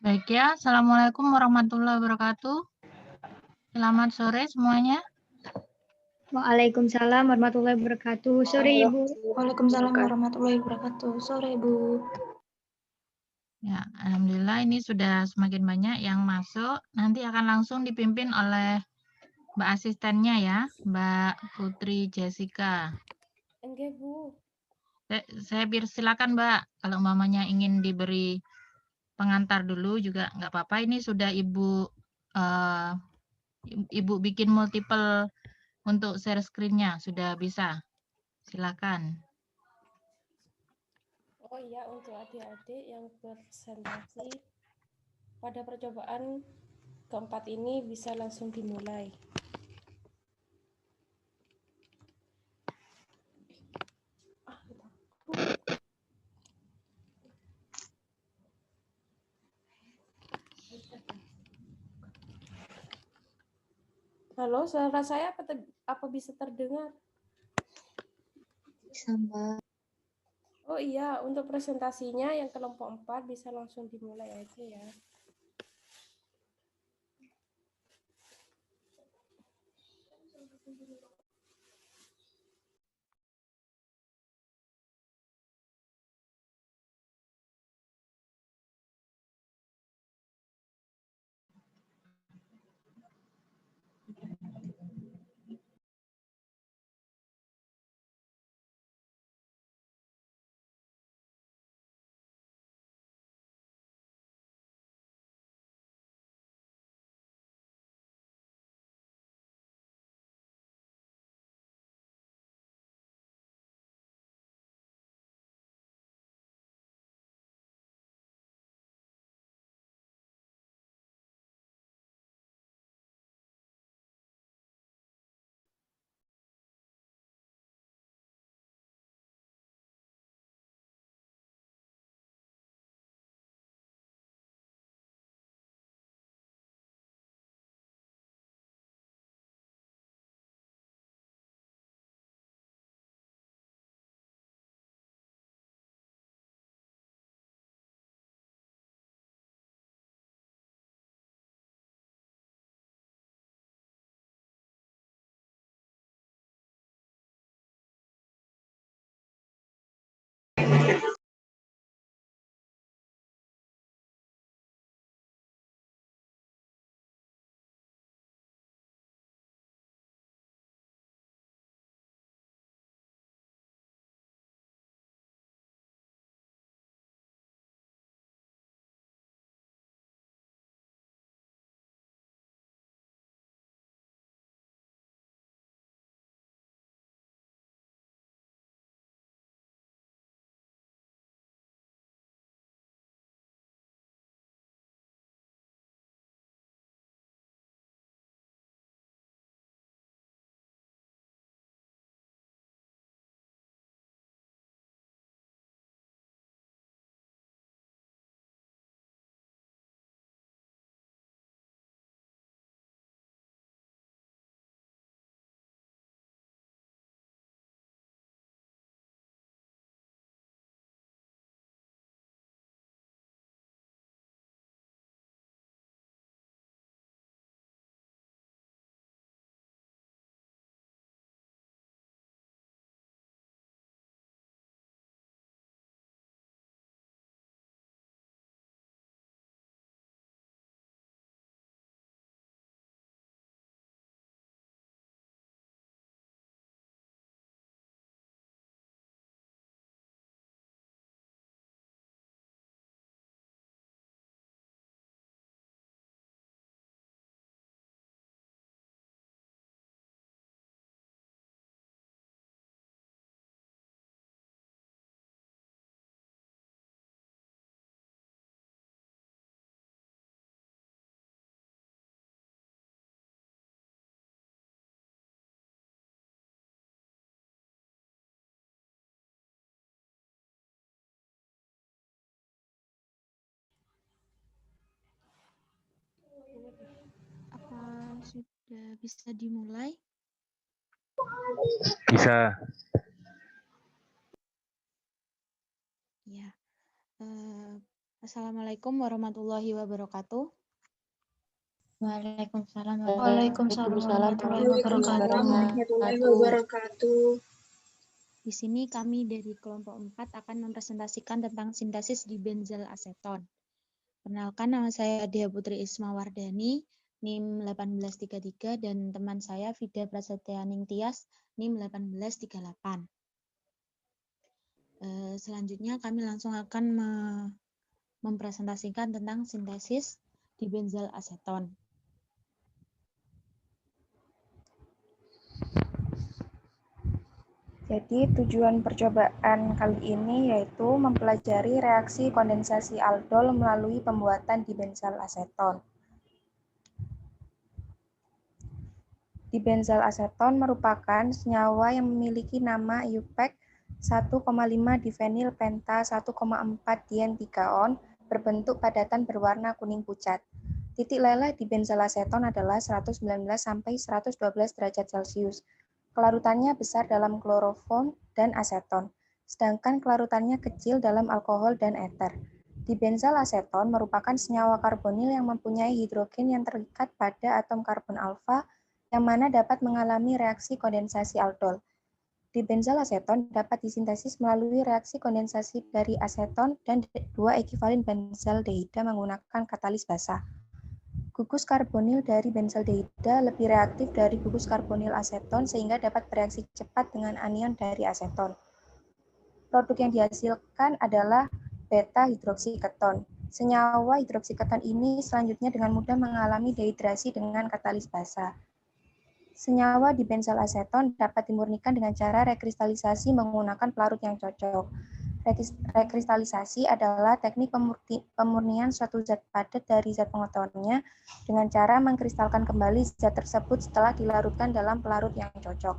Baik ya, Assalamualaikum warahmatullahi wabarakatuh. Selamat sore semuanya. Waalaikumsalam warahmatullahi wabarakatuh. Sore Ibu. Waalaikumsalam warahmatullahi wabarakatuh. Sore Ibu. Ya, alhamdulillah ini sudah semakin banyak yang masuk. Nanti akan langsung dipimpin oleh Mbak asistennya ya, Mbak Putri Jessica. Enggak, Bu. Saya silakan Mbak, kalau mamanya ingin diberi pengantar dulu juga nggak apa-apa. Ini sudah Ibu bikin multiple untuk share screen-nya, sudah bisa. Silakan. Oh iya, untuk adik-adik yang presentasi pada percobaan keempat ini bisa langsung dimulai. Halo, suara saya apa bisa terdengar? Bisa, Mbak. Oh iya, untuk presentasinya yang kelompok 4 bisa langsung dimulai aja ya. Apa sudah bisa dimulai? Bisa. Ya. Assalamualaikum warahmatullahi wabarakatuh. Waalaikumsalam Waalaikumsalam warahmatullahi wabarakatuh. Di sini kami dari kelompok 4 akan mempresentasikan tentang sintesis dibenzel aseton. Perkenalkan, nama saya Dia Putri Ismawardani, NIM 1833, dan teman saya Vida Prasetyaning Tias, NIM 1838. Selanjutnya kami langsung akan mempresentasikan tentang sintesis dibenzel aseton. Jadi tujuan percobaan kali ini yaitu mempelajari reaksi kondensasi aldol melalui pembuatan dibenzel aseton. Dibenzel aseton merupakan senyawa yang memiliki nama IUPAC 1,5 difenil penta 1,4 dien 3-on berbentuk padatan berwarna kuning pucat. Titik leleh dibenzel aseton adalah 119 sampai 112 derajat Celcius. Kelarutannya besar dalam kloroform dan aseton, sedangkan kelarutannya kecil dalam alkohol dan eter. Dibenzel aseton merupakan senyawa karbonil yang mempunyai hidrogen yang terikat pada atom karbon alfa, yang mana dapat mengalami reaksi kondensasi aldol. Dibenzel aseton dapat disintesis melalui reaksi kondensasi dari aseton dan 2 ekivalen benzaldehida menggunakan katalis basa. Gugus karbonil dari benzaldehida lebih reaktif dari gugus karbonil aseton sehingga dapat bereaksi cepat dengan anion dari aseton. Produk yang dihasilkan adalah beta-hidroksiketon. Senyawa hidroksiketon ini selanjutnya dengan mudah mengalami dehidrasi dengan katalis basa. Senyawa dibenzel aseton dapat dimurnikan dengan cara rekristalisasi menggunakan pelarut yang cocok. Rekristalisasi adalah teknik pemurnian suatu zat padat dari zat pengotornya dengan cara mengkristalkan kembali zat tersebut setelah dilarutkan dalam pelarut yang cocok.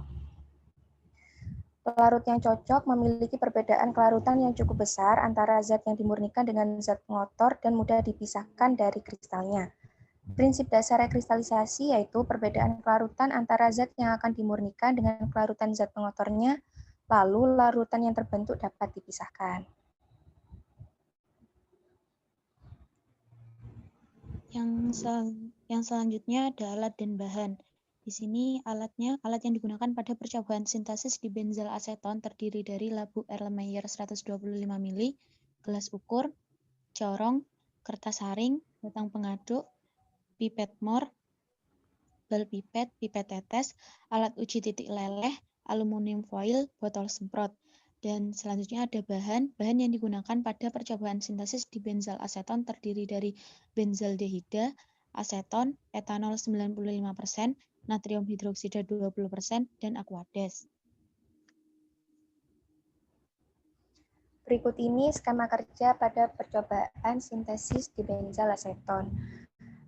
Pelarut yang cocok memiliki perbedaan kelarutan yang cukup besar antara zat yang dimurnikan dengan zat pengotor dan mudah dipisahkan dari kristalnya. Prinsip dasar rekristalisasi yaitu perbedaan kelarutan antara zat yang akan dimurnikan dengan kelarutan zat pengotornya, lalu larutan yang terbentuk dapat dipisahkan. Yang selanjutnya ada alat dan bahan. Di sini alat yang digunakan pada percobaan sintesis dibenzel aseton terdiri dari labu Erlenmeyer 125 ml, gelas ukur, corong, kertas saring, batang pengaduk, pipet mor, bal pipet, pipet tetes, alat uji titik leleh, aluminium foil, botol semprot. Dan selanjutnya ada bahan yang digunakan pada percobaan sintesis dibenzel aseton terdiri dari benzaldehida, aseton, etanol 95%, natrium hidroksida 20%, dan aquades. Berikut ini skema kerja pada percobaan sintesis dibenzel aseton.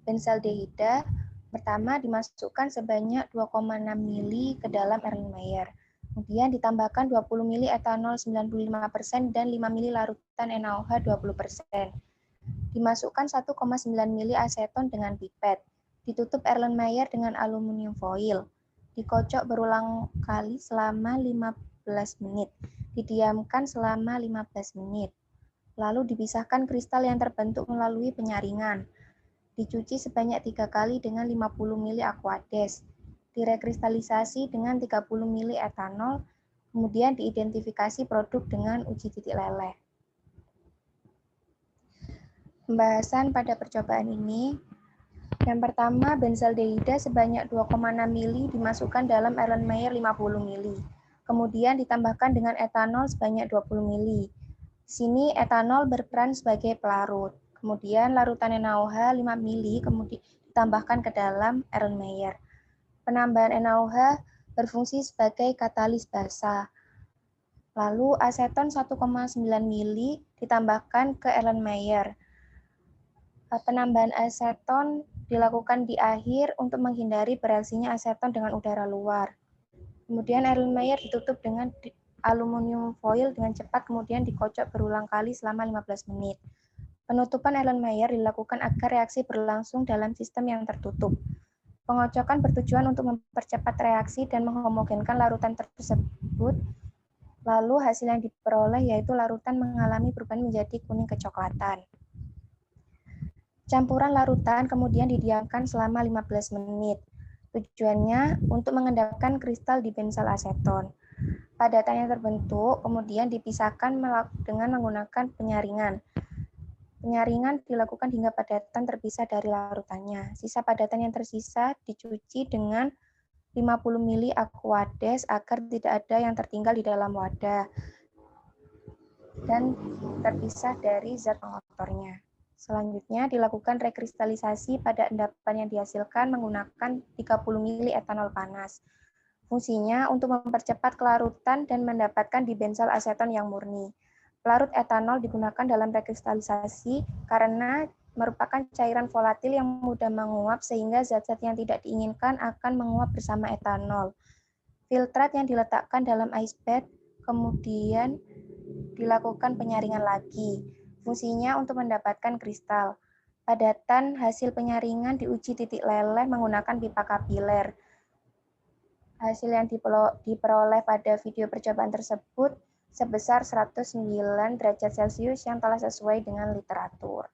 Benzaldehida pertama dimasukkan sebanyak 2,6 ml ke dalam Erlenmeyer. Kemudian ditambahkan 20 ml etanol 95% dan 5 ml larutan NaOH 20%. Dimasukkan 1,9 ml aseton dengan pipet. Ditutup Erlenmeyer dengan aluminium foil. Dikocok berulang kali selama 15 menit. Didiamkan selama 15 menit. Lalu dipisahkan kristal yang terbentuk melalui penyaringan. Dicuci sebanyak 3 kali dengan 50 ml aquades. Direkristalisasi dengan 30 ml etanol, kemudian diidentifikasi produk dengan uji titik leleh. Pembahasan pada percobaan ini, yang pertama benzaldehida sebanyak 2,6 ml dimasukkan dalam Erlenmeyer 50 ml. Kemudian ditambahkan dengan etanol sebanyak 20 ml. Di sini etanol berperan sebagai pelarut. Kemudian larutan NaOH 5 ml kemudian ditambahkan ke dalam Erlenmeyer. Penambahan NaOH berfungsi sebagai katalis basa. Lalu aseton 1,9 ml ditambahkan ke Erlenmeyer. Penambahan aseton dilakukan di akhir untuk menghindari bereaksinya aseton dengan udara luar. Kemudian Erlenmeyer ditutup dengan aluminium foil dengan cepat, kemudian dikocok berulang kali selama 15 menit. Penutupan Erlenmeyer dilakukan agar reaksi berlangsung dalam sistem yang tertutup. Pengocokan bertujuan untuk mempercepat reaksi dan menghomogenkan larutan tersebut. Lalu hasil yang diperoleh yaitu larutan mengalami perubahan menjadi kuning kecoklatan. Campuran larutan kemudian didiamkan selama 15 menit. Tujuannya untuk mengendapkan kristal di benzal aseton. Padatan yang terbentuk kemudian dipisahkan dengan menggunakan penyaringan. Penyaringan dilakukan hingga padatan terpisah dari larutannya. Sisa padatan yang tersisa dicuci dengan 50 ml Aquades agar tidak ada yang tertinggal di dalam wadah dan terpisah dari zat pengotornya. Selanjutnya dilakukan rekristalisasi pada endapan yang dihasilkan menggunakan 30 ml etanol panas. Fungsinya untuk mempercepat kelarutan dan mendapatkan dibenzal aseton yang murni. Pelarut etanol digunakan dalam rekristalisasi karena merupakan cairan volatil yang mudah menguap sehingga zat-zat yang tidak diinginkan akan menguap bersama etanol. Filtrat yang diletakkan dalam ice bath kemudian dilakukan penyaringan lagi. Fungsinya untuk mendapatkan kristal. Padatan hasil penyaringan diuji titik leleh menggunakan pipa kapiler. Hasil yang diperoleh pada video percobaan tersebut sebesar 109 derajat Celcius yang telah sesuai dengan literatur.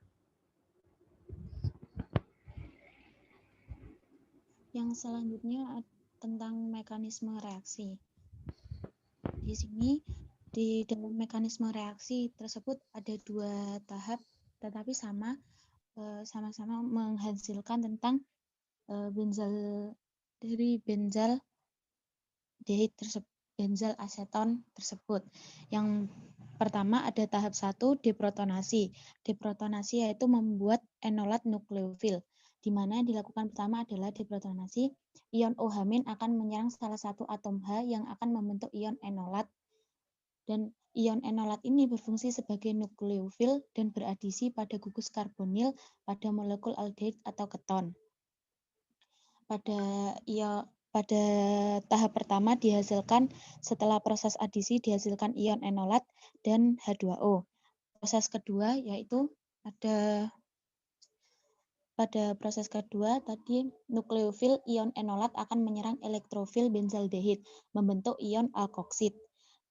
Yang selanjutnya tentang mekanisme reaksi. Di sini, di dalam mekanisme reaksi tersebut ada 2 tahap, tetapi sama-sama menghasilkan tentang benzal dehid benzal aseton tersebut. Yang pertama ada tahap 1 deprotonasi. Deprotonasi yaitu membuat enolat nukleofil, di mana yang dilakukan pertama adalah deprotonasi. Ion OH- akan menyerang salah satu atom H yang akan membentuk ion enolat, dan ion enolat ini berfungsi sebagai nukleofil dan beradisi pada gugus karbonil pada molekul aldehid atau keton. Pada tahap pertama dihasilkan setelah proses adisi dihasilkan ion enolat dan H2O. Proses kedua yaitu pada proses kedua tadi nukleofil ion enolat akan menyerang elektrofil benzaldehid membentuk ion alkoksid.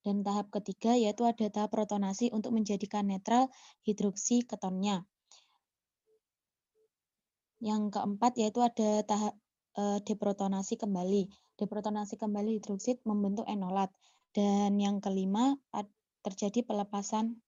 Dan tahap ketiga yaitu ada tahap protonasi untuk menjadikan netral hidroksi ketonnya. Yang keempat yaitu ada tahap deprotonasi kembali. Deprotonasi kembali hidroksid membentuk enolat. Dan yang kelima terjadi pelepasan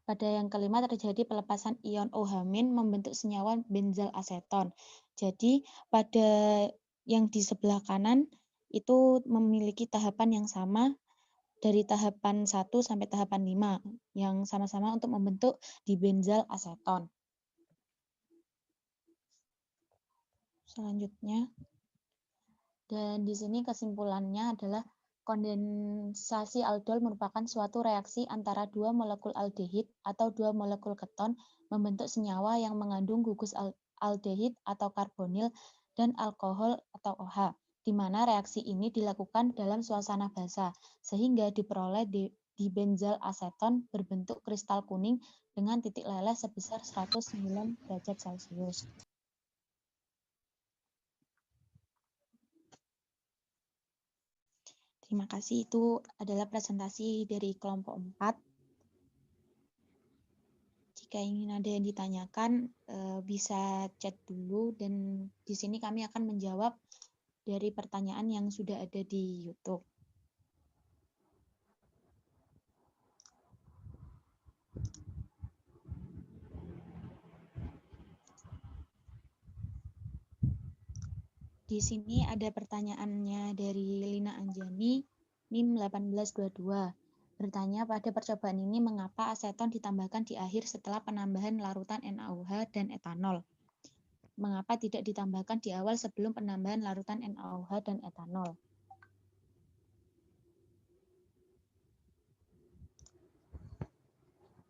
Pada yang kelima terjadi pelepasan ion OH- membentuk senyawa benzal aseton. Jadi pada yang di sebelah kanan itu memiliki tahapan yang sama dari tahapan 1 sampai tahapan 5 yang sama-sama untuk membentuk dibenzal aseton. Selanjutnya, dan di sini kesimpulannya adalah kondensasi aldol merupakan suatu reaksi antara 2 molekul aldehid atau 2 molekul keton membentuk senyawa yang mengandung gugus aldehid atau karbonil dan alkohol atau OH, di mana reaksi ini dilakukan dalam suasana basah, sehingga diperoleh dibenzal aseton berbentuk kristal kuning dengan titik leleh sebesar 109 derajat Celcius. Terima kasih, itu adalah presentasi dari kelompok 4. Jika ingin ada yang ditanyakan, bisa chat dulu, dan di sini kami akan menjawab dari pertanyaan yang sudah ada di YouTube. Di sini ada pertanyaannya dari Lina Anjani, NIM 1822. Bertanya, pada percobaan ini mengapa aseton ditambahkan di akhir setelah penambahan larutan NaOH dan etanol? Mengapa tidak ditambahkan di awal sebelum penambahan larutan NaOH dan etanol?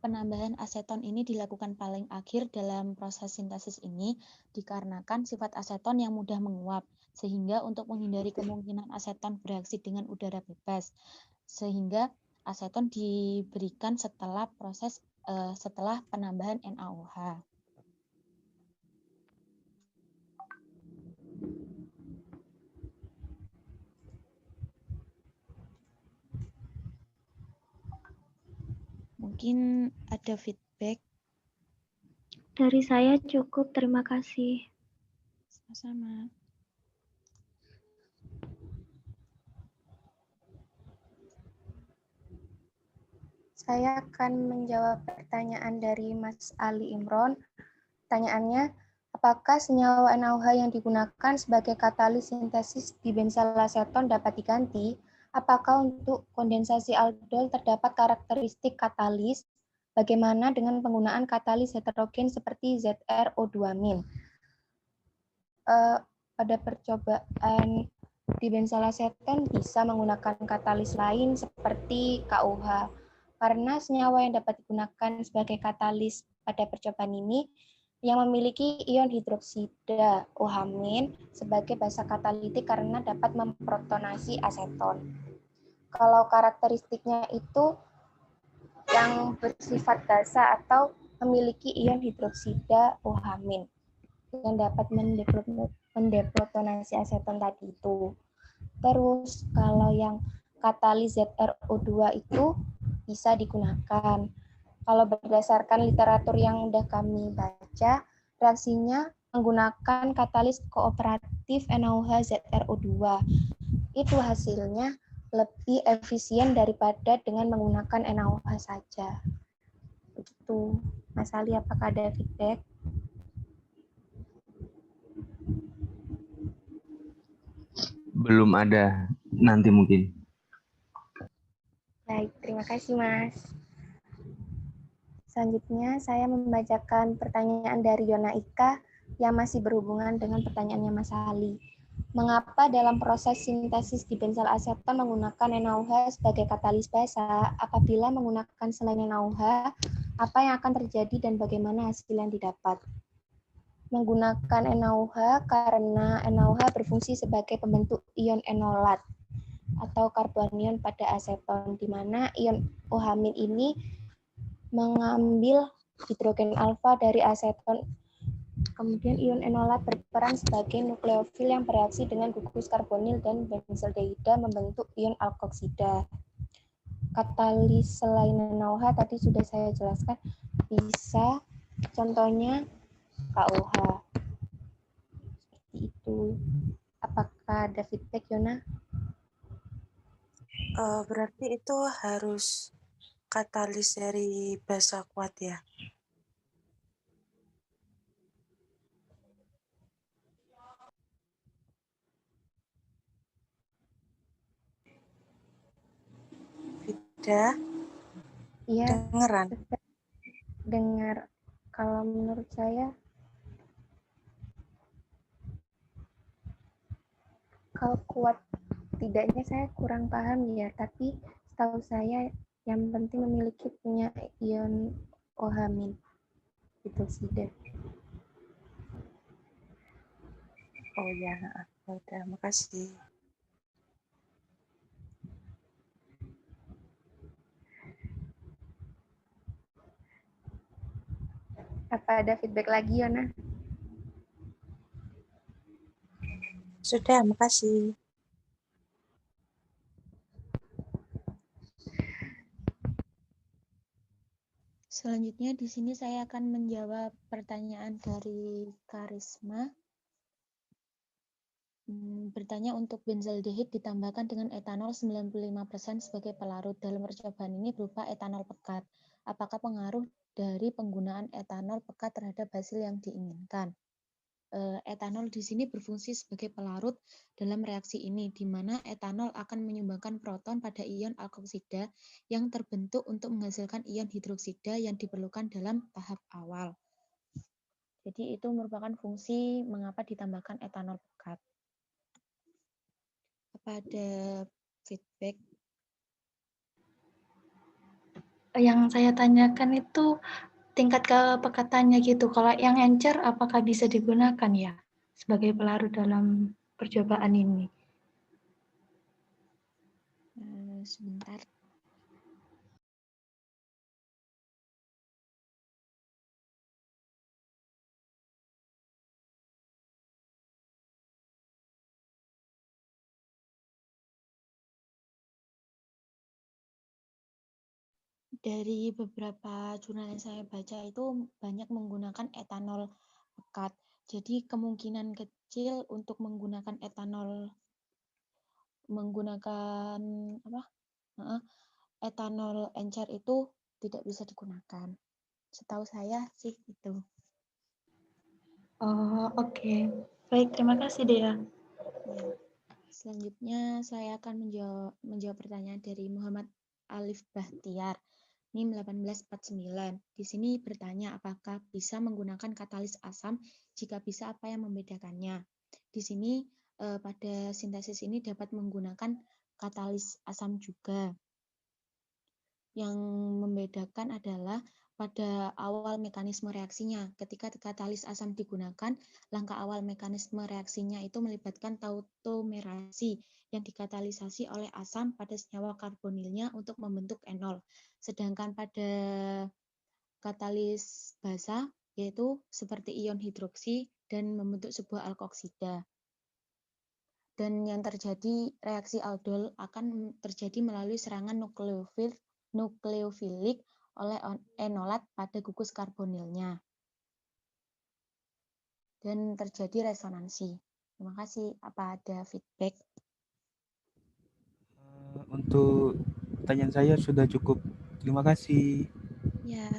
Penambahan aseton ini dilakukan paling akhir dalam proses sintesis ini dikarenakan sifat aseton yang mudah menguap, sehingga untuk menghindari kemungkinan aseton bereaksi dengan udara bebas, sehingga aseton diberikan setelah penambahan NaOH. Mungkin ada feedback Dari saya cukup, terima kasih. Sama-sama. Saya akan menjawab pertanyaan dari Mas Ali Imron. Pertanyaannya, apakah senyawa NaOH yang digunakan sebagai katalis sintesis di benzal aseton dapat diganti? Apakah untuk kondensasi aldol terdapat karakteristik katalis? Bagaimana dengan penggunaan katalis heterogen seperti ZrO2-? Pada percobaan di benzal aseton bisa menggunakan katalis lain seperti KOH. Karena senyawa yang dapat digunakan sebagai katalis pada percobaan ini yang memiliki ion hidroksida OH- sebagai basa katalitik karena dapat memprotonasi aseton. Kalau karakteristiknya itu yang bersifat basa atau memiliki ion hidroksida OH- yang dapat mendeplotonasi aseton tadi itu. Terus kalau yang katalis ZrO2 itu bisa digunakan. Kalau berdasarkan literatur yang udah kami baca, reaksinya menggunakan katalis kooperatif NaOH ZrO2. Itu hasilnya lebih efisien daripada dengan menggunakan NaOH saja. Begitu. Mas Ali, apakah ada feedback? Belum ada, nanti mungkin. Baik, terima kasih Mas. Selanjutnya saya membacakan pertanyaan dari Yona Ika yang masih berhubungan dengan pertanyaannya Mas Ali. Mengapa dalam proses sintesis di benzal aseton menggunakan NaOH sebagai katalis basa? Apabila menggunakan selain NaOH, apa yang akan terjadi dan bagaimana hasil yang didapat? Menggunakan NaOH karena NaOH berfungsi sebagai pembentuk ion enolat atau karbonion pada aseton, di mana ion OH- ini mengambil hidrogen alfa dari aseton. Kemudian ion enolat berperan sebagai nukleofil yang bereaksi dengan gugus karbonil dan benzaldehida membentuk ion alkoksida. Katalis selain NaOH tadi sudah saya jelaskan, bisa contohnya KOH. Seperti itu. Apakah ada feedback, Yona? Berarti itu harus katalis dari basa kuat ya? Tidak? Iya, Dengeran? dengar. Kalau menurut saya, kalau kuat tidaknya saya kurang paham ya, tapi setahu saya yang penting memiliki punya ion OH- hidroksida. Oh ya, udah, makasih. Apa ada feedback lagi, Yona? Sudah, makasih. Selanjutnya di sini saya akan menjawab pertanyaan dari Karisma. Bertanya untuk benzaldehid ditambahkan dengan etanol 95% sebagai pelarut. Dalam percobaan ini berupa etanol pekat. Apakah pengaruh dari penggunaan etanol pekat terhadap hasil yang diinginkan? Etanol di sini berfungsi sebagai pelarut dalam reaksi ini, di mana etanol akan menyumbangkan proton pada ion alkoksida yang terbentuk untuk menghasilkan ion hidroksida yang diperlukan dalam tahap awal. Jadi itu merupakan fungsi mengapa ditambahkan etanol pekat. Apa ada feedback? Yang saya tanyakan itu tingkat kepekatannya gitu. Kalau yang encer apakah bisa digunakan ya sebagai pelarut dalam percobaan ini? Sebentar. Dari beberapa jurnal yang saya baca itu banyak menggunakan etanol pekat. Jadi kemungkinan kecil untuk menggunakan etanol encer itu tidak bisa digunakan. Setahu saya sih itu. Oh, oke. Baik, terima kasih, Dea. Ya. Selanjutnya saya akan menjawab pertanyaan dari Muhammad Alif Bahtiar, NIM 1849. Di sini bertanya apakah bisa menggunakan katalis asam, jika bisa apa yang membedakannya. Di sini pada sintesis ini dapat menggunakan katalis asam juga. Yang membedakan adalah pada awal mekanisme reaksinya. Ketika katalis asam digunakan, langkah awal mekanisme reaksinya itu melibatkan tautomerasi yang dikatalisasi oleh asam pada senyawa karbonilnya untuk membentuk enol. Sedangkan pada katalis basa yaitu seperti ion hidroksi dan membentuk sebuah alkoksida. Dan yang terjadi reaksi aldol akan terjadi melalui serangan nukleofilik oleh enolat pada gugus karbonilnya. Dan terjadi resonansi. Terima kasih. Apa ada feedback? Untuk pertanyaan saya sudah cukup. Terima kasih. Ya.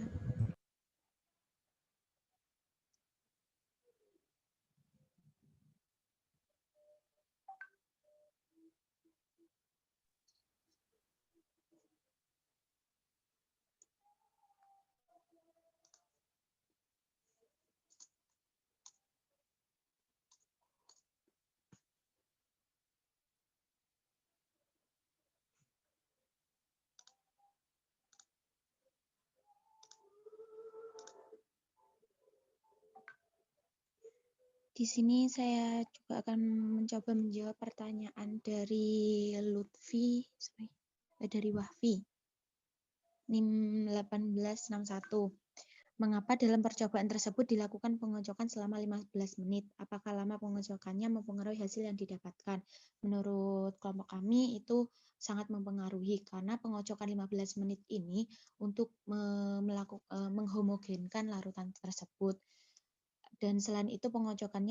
Di sini saya juga akan mencoba menjawab pertanyaan dari dari Wahfi. NIM 1861. Mengapa dalam percobaan tersebut dilakukan pengocokan selama 15 menit? Apakah lama pengocokannya mempengaruhi hasil yang didapatkan? Menurut kelompok kami itu sangat mempengaruhi karena pengocokan 15 menit ini untuk menghomogenkan larutan tersebut. Dan selain itu pengocokan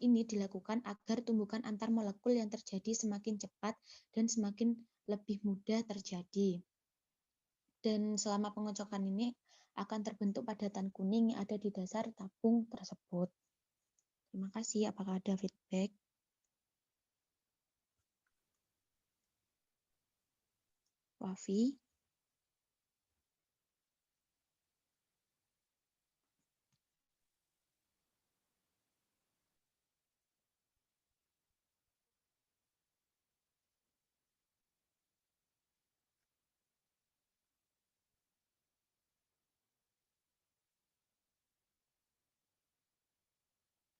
ini dilakukan agar tumbukan antar molekul yang terjadi semakin cepat dan semakin lebih mudah terjadi. Dan selama pengocokan ini akan terbentuk padatan kuning yang ada di dasar tabung tersebut. Terima kasih. Apakah ada feedback? Wafi?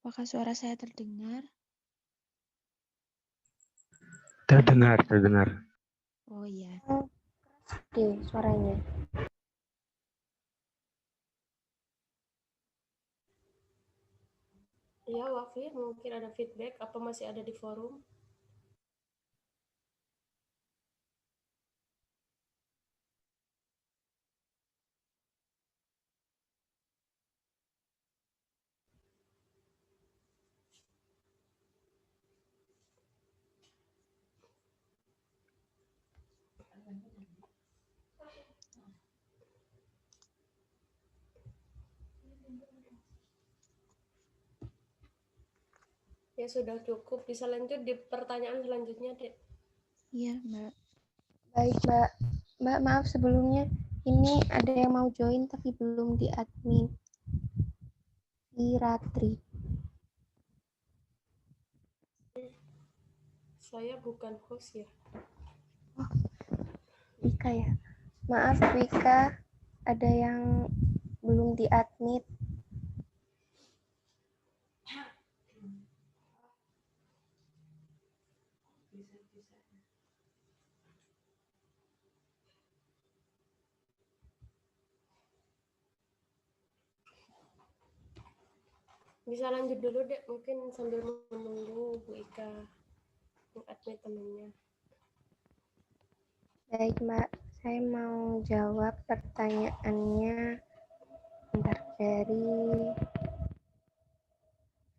Apakah suara saya terdengar? Terdengar, terdengar. Oh iya. Oke, suaranya. Ya, Wafi, mungkin ada feedback apa masih ada di forum? Ya sudah cukup, bisa lanjut di pertanyaan selanjutnya, Dek. Iya, Mbak. Baik, Mbak. Mbak, maaf sebelumnya. Ini ada yang mau join tapi belum di-admin. Iratri. Saya bukan host ya. Oh, Wika ya. Maaf, Wika. Ada yang belum di-admit. Bisa lanjut dulu, Dek, mungkin sambil menunggu Bu Ika mengadmit temannya. Baik, Mbak. Saya mau jawab pertanyaannya dari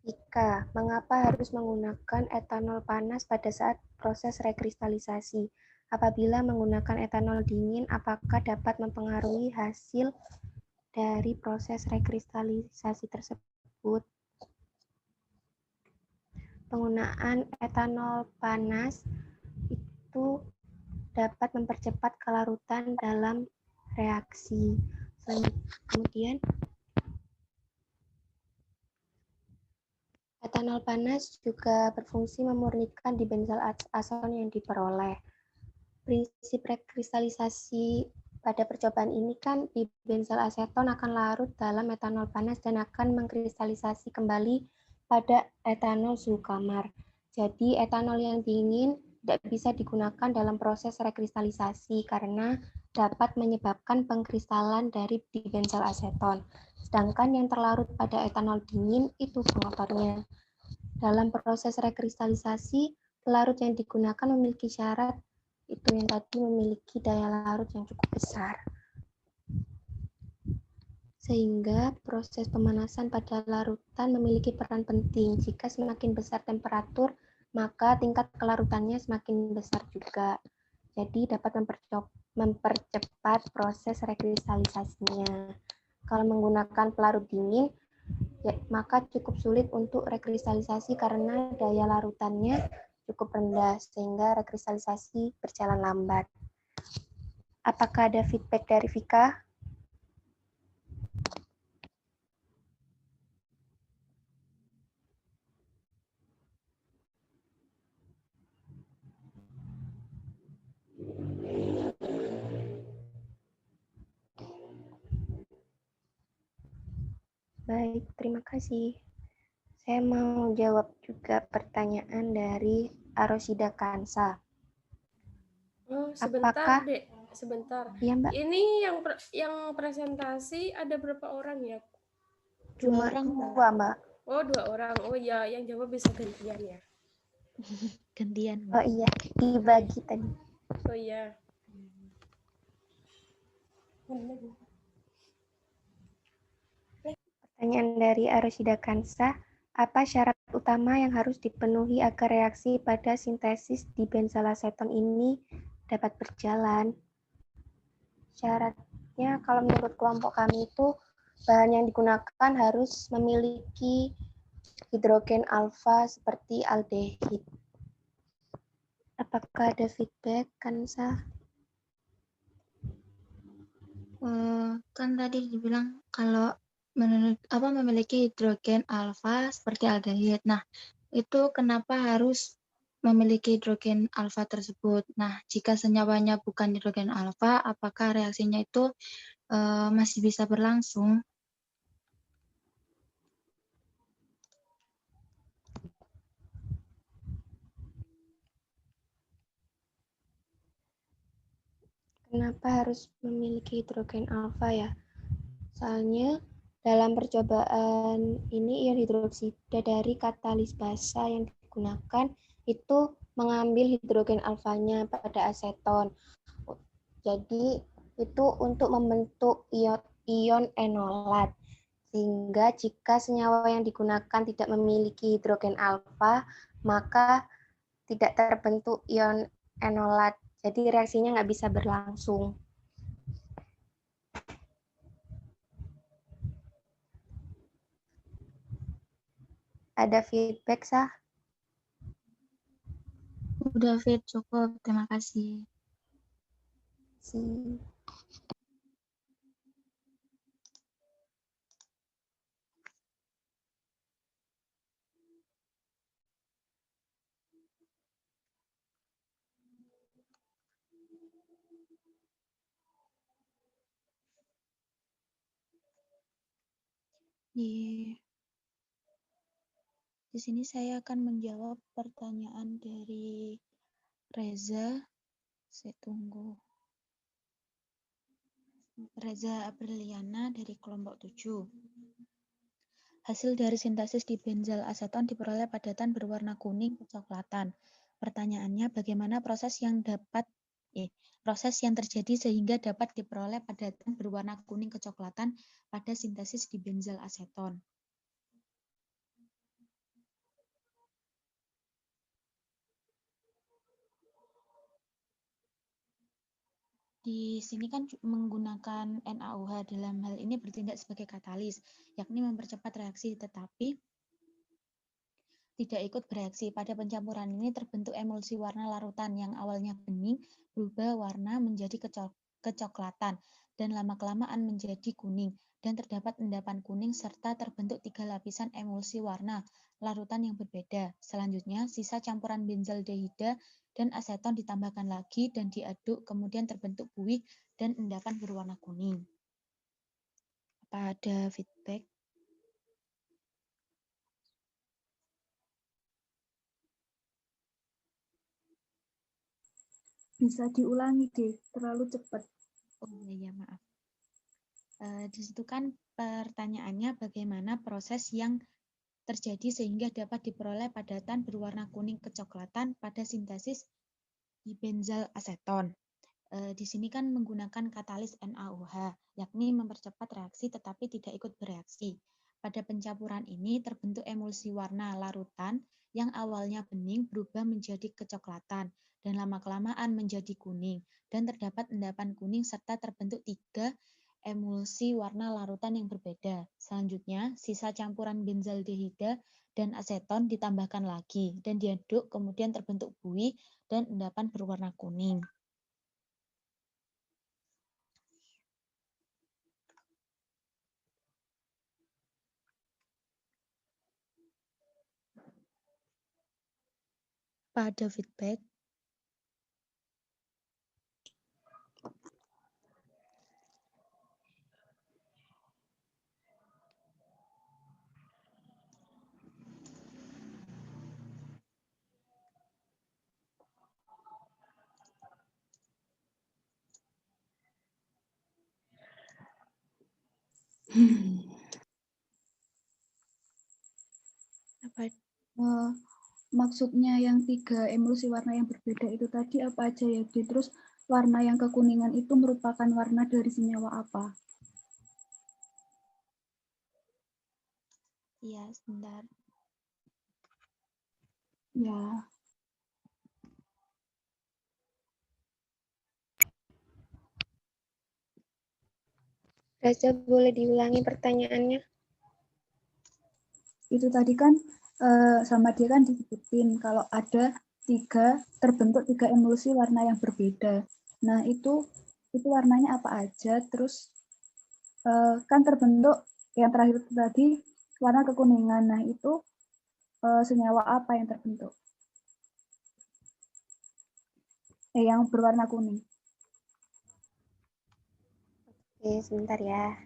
Ika. Mengapa harus menggunakan etanol panas pada saat proses rekristalisasi? Apabila menggunakan etanol dingin, apakah dapat mempengaruhi hasil dari proses rekristalisasi tersebut? Penggunaan etanol panas itu dapat mempercepat kelarutan dalam reaksi. Kemudian, etanol panas juga berfungsi memurnikan dibenzal aseton yang diperoleh. Prinsip rekristalisasi pada percobaan ini kan dibenzal aseton akan larut dalam etanol panas dan akan mengkristalisasi kembali pada etanol suhu kamar. Jadi etanol yang dingin tidak bisa digunakan dalam proses rekristalisasi karena dapat menyebabkan pengkristalan dari dibenzal aseton. Sedangkan yang terlarut pada etanol dingin itu pengotornya. Dalam proses rekristalisasi, pelarut yang digunakan memiliki syarat itu yang tadi memiliki daya larut yang cukup besar. Sehingga proses pemanasan pada larutan memiliki peran penting. Jika semakin besar temperatur, maka tingkat kelarutannya semakin besar juga. Jadi dapat mempercepat proses rekristalisasinya. Kalau menggunakan pelarut dingin, ya, maka cukup sulit untuk rekristalisasi karena daya larutannya cukup rendah, sehingga rekristalisasi berjalan lambat. Apakah ada feedback dari Vika? Baik, terima kasih. Saya mau jawab juga pertanyaan dari Arosida Kansa. Oh, sebentar, Apakah- Dek. Sebentar. Iya, Mbak. Ini yang presentasi ada berapa orang ya? Cuma dua, Mbak. Oh, 2 orang. Oh ya, yang jawab bisa gantian ya. Gantian. Oh iya, dibagi tadi. Oh iya. Pertanyaan dari Arosida Kansa, apa syarat utama yang harus dipenuhi agar reaksi pada sintesis dibenzal aseton ini dapat berjalan? Syaratnya kalau menurut kelompok kami itu bahan yang digunakan harus memiliki hidrogen alfa seperti aldehid. Apakah ada feedback, Kansa? Kan tadi dibilang kalau memiliki hidrogen alfa seperti aldehid. Nah, itu kenapa harus memiliki hidrogen alfa tersebut? Nah, jika senyawanya bukan hidrogen alfa, apakah reaksinya itu masih bisa berlangsung? Kenapa harus memiliki hidrogen alfa ya? Soalnya dalam percobaan ini ion hidroksida dari katalis basa yang digunakan itu mengambil hidrogen alfanya pada aseton. Jadi itu untuk membentuk ion enolat. Sehingga jika senyawa yang digunakan tidak memiliki hidrogen alfa, maka tidak terbentuk ion enolat. Jadi reaksinya nggak bisa berlangsung. Ada feedback, Sah? Udah fit, cukup. Terima kasih. Di sini saya akan menjawab pertanyaan dari Reza. Saya tunggu. Reza Apriliana dari kelompok 7. Hasil dari sintesis di benzal aseton diperoleh padatan berwarna kuning kecoklatan. Pertanyaannya, bagaimana proses yang dapat proses yang terjadi sehingga dapat diperoleh padatan berwarna kuning kecoklatan pada sintesis dibenzel aseton. Di sini kan menggunakan NaOH dalam hal ini bertindak sebagai katalis, yakni mempercepat reaksi tetapi tidak ikut bereaksi. Pada pencampuran ini terbentuk emulsi warna larutan yang awalnya bening berubah warna menjadi kecoklatan dan lama-kelamaan menjadi kuning dan terdapat endapan kuning serta terbentuk 3 lapisan emulsi warna larutan yang berbeda. Selanjutnya, sisa campuran benzaldehida dan aseton ditambahkan lagi dan diaduk, kemudian terbentuk buih dan endapan berwarna kuning. Apa ada feedback? Bisa diulangi deh, terlalu cepat. Oh iya, maaf. Di situ kan pertanyaannya bagaimana proses yang terjadi sehingga dapat diperoleh padatan berwarna kuning kecoklatan pada sintesis dibenzal aseton. Di sini kan menggunakan katalis NaOH, yakni mempercepat reaksi tetapi tidak ikut bereaksi. Pada pencampuran ini terbentuk emulsi warna larutan yang awalnya bening berubah menjadi kecoklatan dan lama-kelamaan menjadi kuning dan terdapat endapan kuning serta terbentuk 3 emulsi warna larutan yang berbeda. Selanjutnya, sisa campuran benzaldehida dan aseton ditambahkan lagi dan diaduk, kemudian terbentuk buih dan endapan berwarna kuning. Pada feedback? Apa? Maksudnya yang 3 emulsi warna yang berbeda itu tadi apa aja ya? Terus warna yang kekuningan itu merupakan warna dari senyawa apa? Iya, sebentar. Ya. Reza, boleh diulangi pertanyaannya? Itu tadi kan sama dia kan disebutin kalau ada terbentuk 3 emulsi warna yang berbeda. Nah, itu warnanya apa aja? Terus kan terbentuk yang terakhir itu tadi warna kekuningan. Nah, itu senyawa apa yang terbentuk? Yang berwarna kuning. Oke, sebentar ya.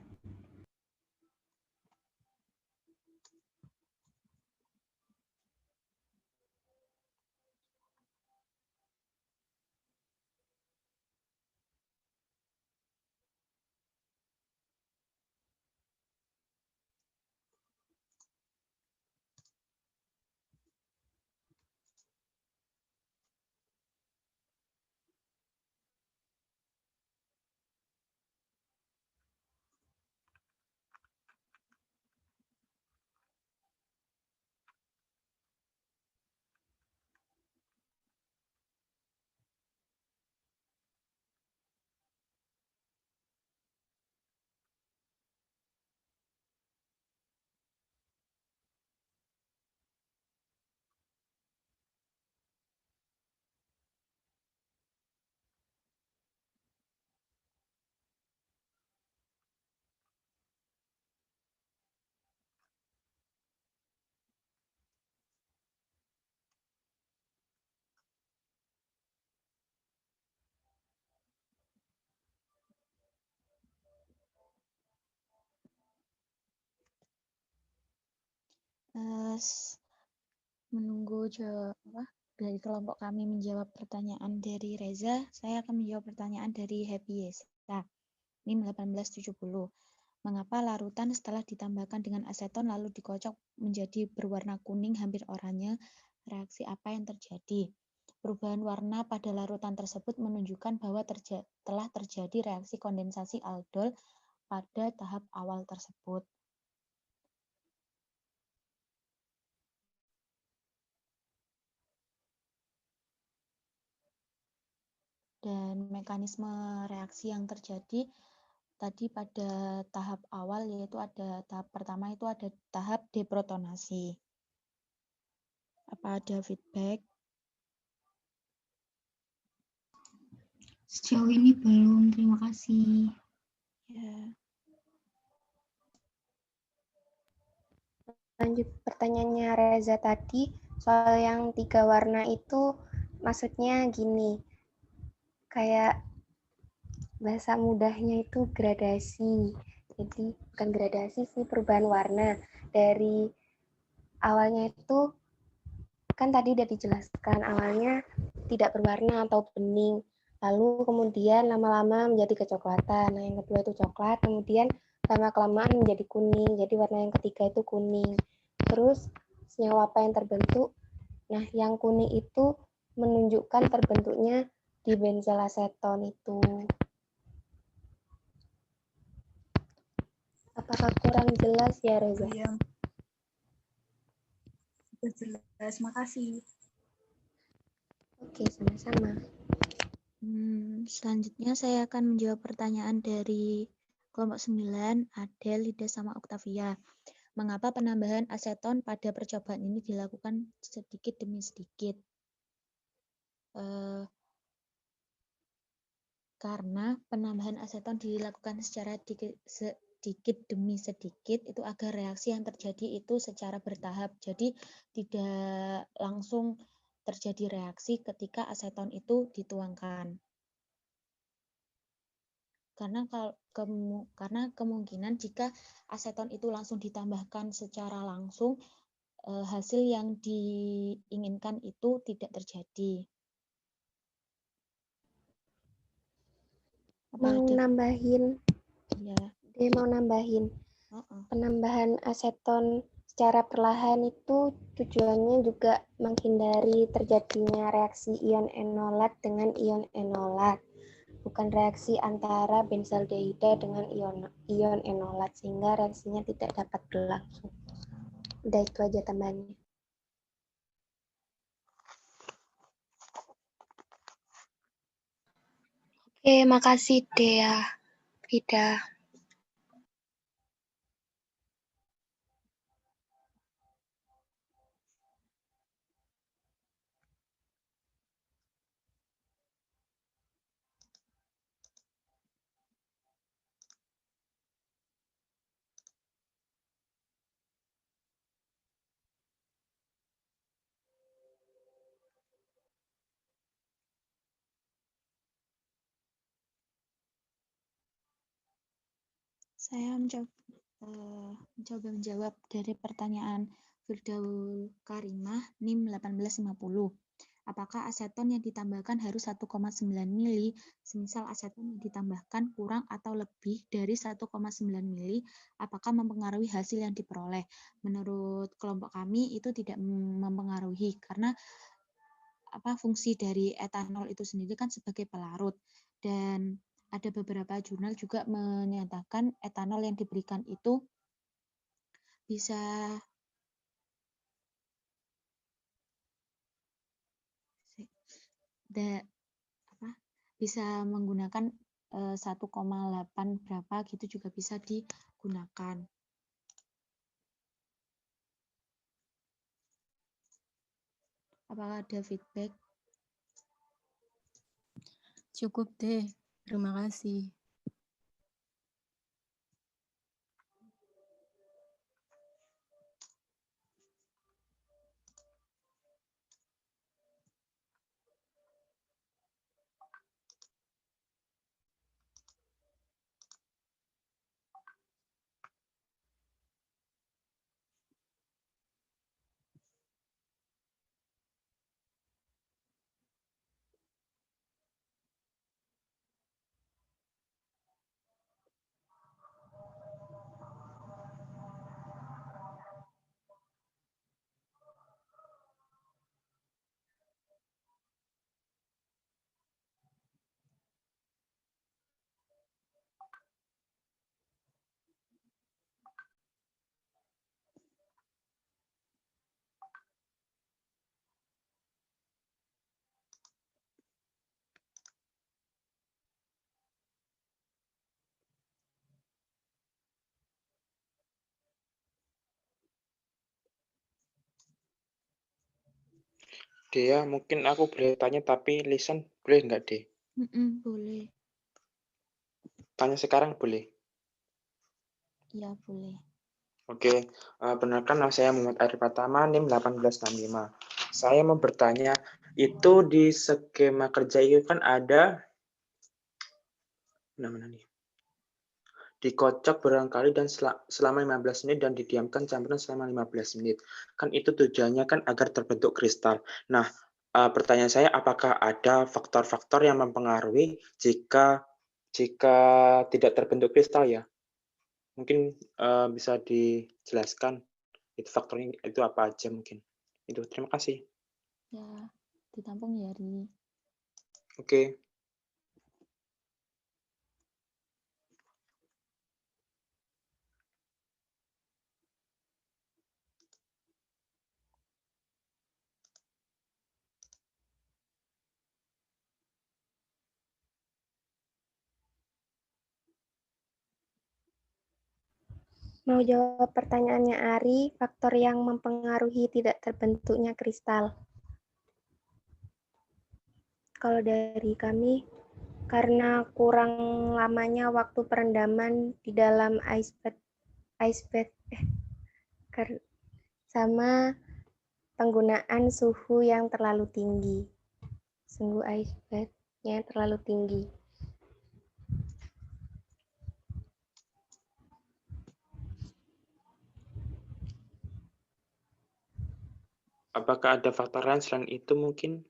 Menunggu dari kelompok kami menjawab pertanyaan dari Reza, saya akan menjawab pertanyaan dari Happy Yesa. NIM 1870. Mengapa larutan setelah ditambahkan dengan aseton lalu dikocok menjadi berwarna kuning hampir oranye? Reaksi apa yang terjadi? Perubahan warna pada larutan tersebut menunjukkan bahwa telah terjadi reaksi kondensasi aldol pada tahap awal tersebut. Dan mekanisme reaksi yang terjadi tadi pada tahap awal, yaitu ada tahap pertama itu ada tahap deprotonasi. Apa ada feedback? Sejauh ini belum, terima kasih. Ya. Lanjut pertanyaannya Reza tadi, soal yang 3 warna itu maksudnya gini, kayak bahasa mudahnya itu gradasi. Jadi bukan gradasi sih, perubahan warna. Dari awalnya itu kan tadi udah dijelaskan, awalnya tidak berwarna atau bening. Lalu kemudian lama-lama menjadi kecoklatan. Nah, yang kedua itu coklat, kemudian lama-kelamaan menjadi kuning. Jadi warna yang ketiga itu kuning. Terus senyawa apa yang terbentuk? Nah, yang kuning itu menunjukkan terbentuknya dibenzel aseton itu. Apakah kurang jelas ya, Reza? Iya. Sudah jelas, makasih. Oke, sama-sama. Selanjutnya saya akan menjawab pertanyaan dari kelompok 9, Adel, Lida, sama Octavia. Mengapa penambahan aseton pada percobaan ini dilakukan sedikit demi sedikit? Karena penambahan aseton dilakukan secara sedikit demi sedikit itu agar reaksi yang terjadi itu secara bertahap. Jadi tidak langsung terjadi reaksi ketika aseton itu dituangkan. Karena kemungkinan jika aseton itu langsung ditambahkan secara langsung, hasil yang diinginkan itu tidak terjadi. Mau nambahin, Ya. dia mau nambahin. Penambahan aseton secara perlahan itu tujuannya juga menghindari terjadinya reaksi ion enolat dengan ion enolat. Bukan reaksi antara benzaldehyda dengan ion enolat, sehingga reaksinya tidak dapat berlangsung. Udah itu aja tambahannya. Oke, makasih Dea, Vida. Saya mencoba menjawab dari pertanyaan Firdaul Karimah NIM 1850. Apakah aseton yang ditambahkan harus 1,9 mili? Semisal aseton yang ditambahkan kurang atau lebih dari 1,9 mili, apakah mempengaruhi hasil yang diperoleh? Menurut kelompok kami itu tidak mempengaruhi karena fungsi dari etanol itu sendiri kan sebagai pelarut, dan ada beberapa jurnal juga menyatakan etanol yang diberikan itu bisa bisa menggunakan 1,8 berapa gitu juga bisa digunakan. Apakah ada feedback? Cukup deh, terima kasih. Dea, mungkin aku boleh tanya tapi listen boleh nggak, De? Boleh. Tanya sekarang boleh? Ya, boleh. Oke, benarkan nama saya Muhammad Arif Pratama, NIM 1865. Saya mau bertanya, itu di skema kerja itu kan ada mana nih? Dikocok barangkali dan selama 15 menit dan didiamkan campuran selama 15 menit. Kan itu tujuannya kan agar terbentuk kristal. Nah, pertanyaan saya apakah ada faktor-faktor yang mempengaruhi jika tidak terbentuk kristal ya? Mungkin bisa dijelaskan itu faktornya itu apa aja mungkin. Itu terima kasih. Ya, ditampung ya, Ri. Oke. Mau jawab pertanyaannya Ari, faktor yang mempengaruhi tidak terbentuknya kristal. Kalau dari kami, karena kurang lamanya waktu perendaman di dalam ice bath sama penggunaan suhu yang terlalu tinggi. Suhu ice bath-nya terlalu tinggi. Apakah ada faktor lain selain itu mungkin?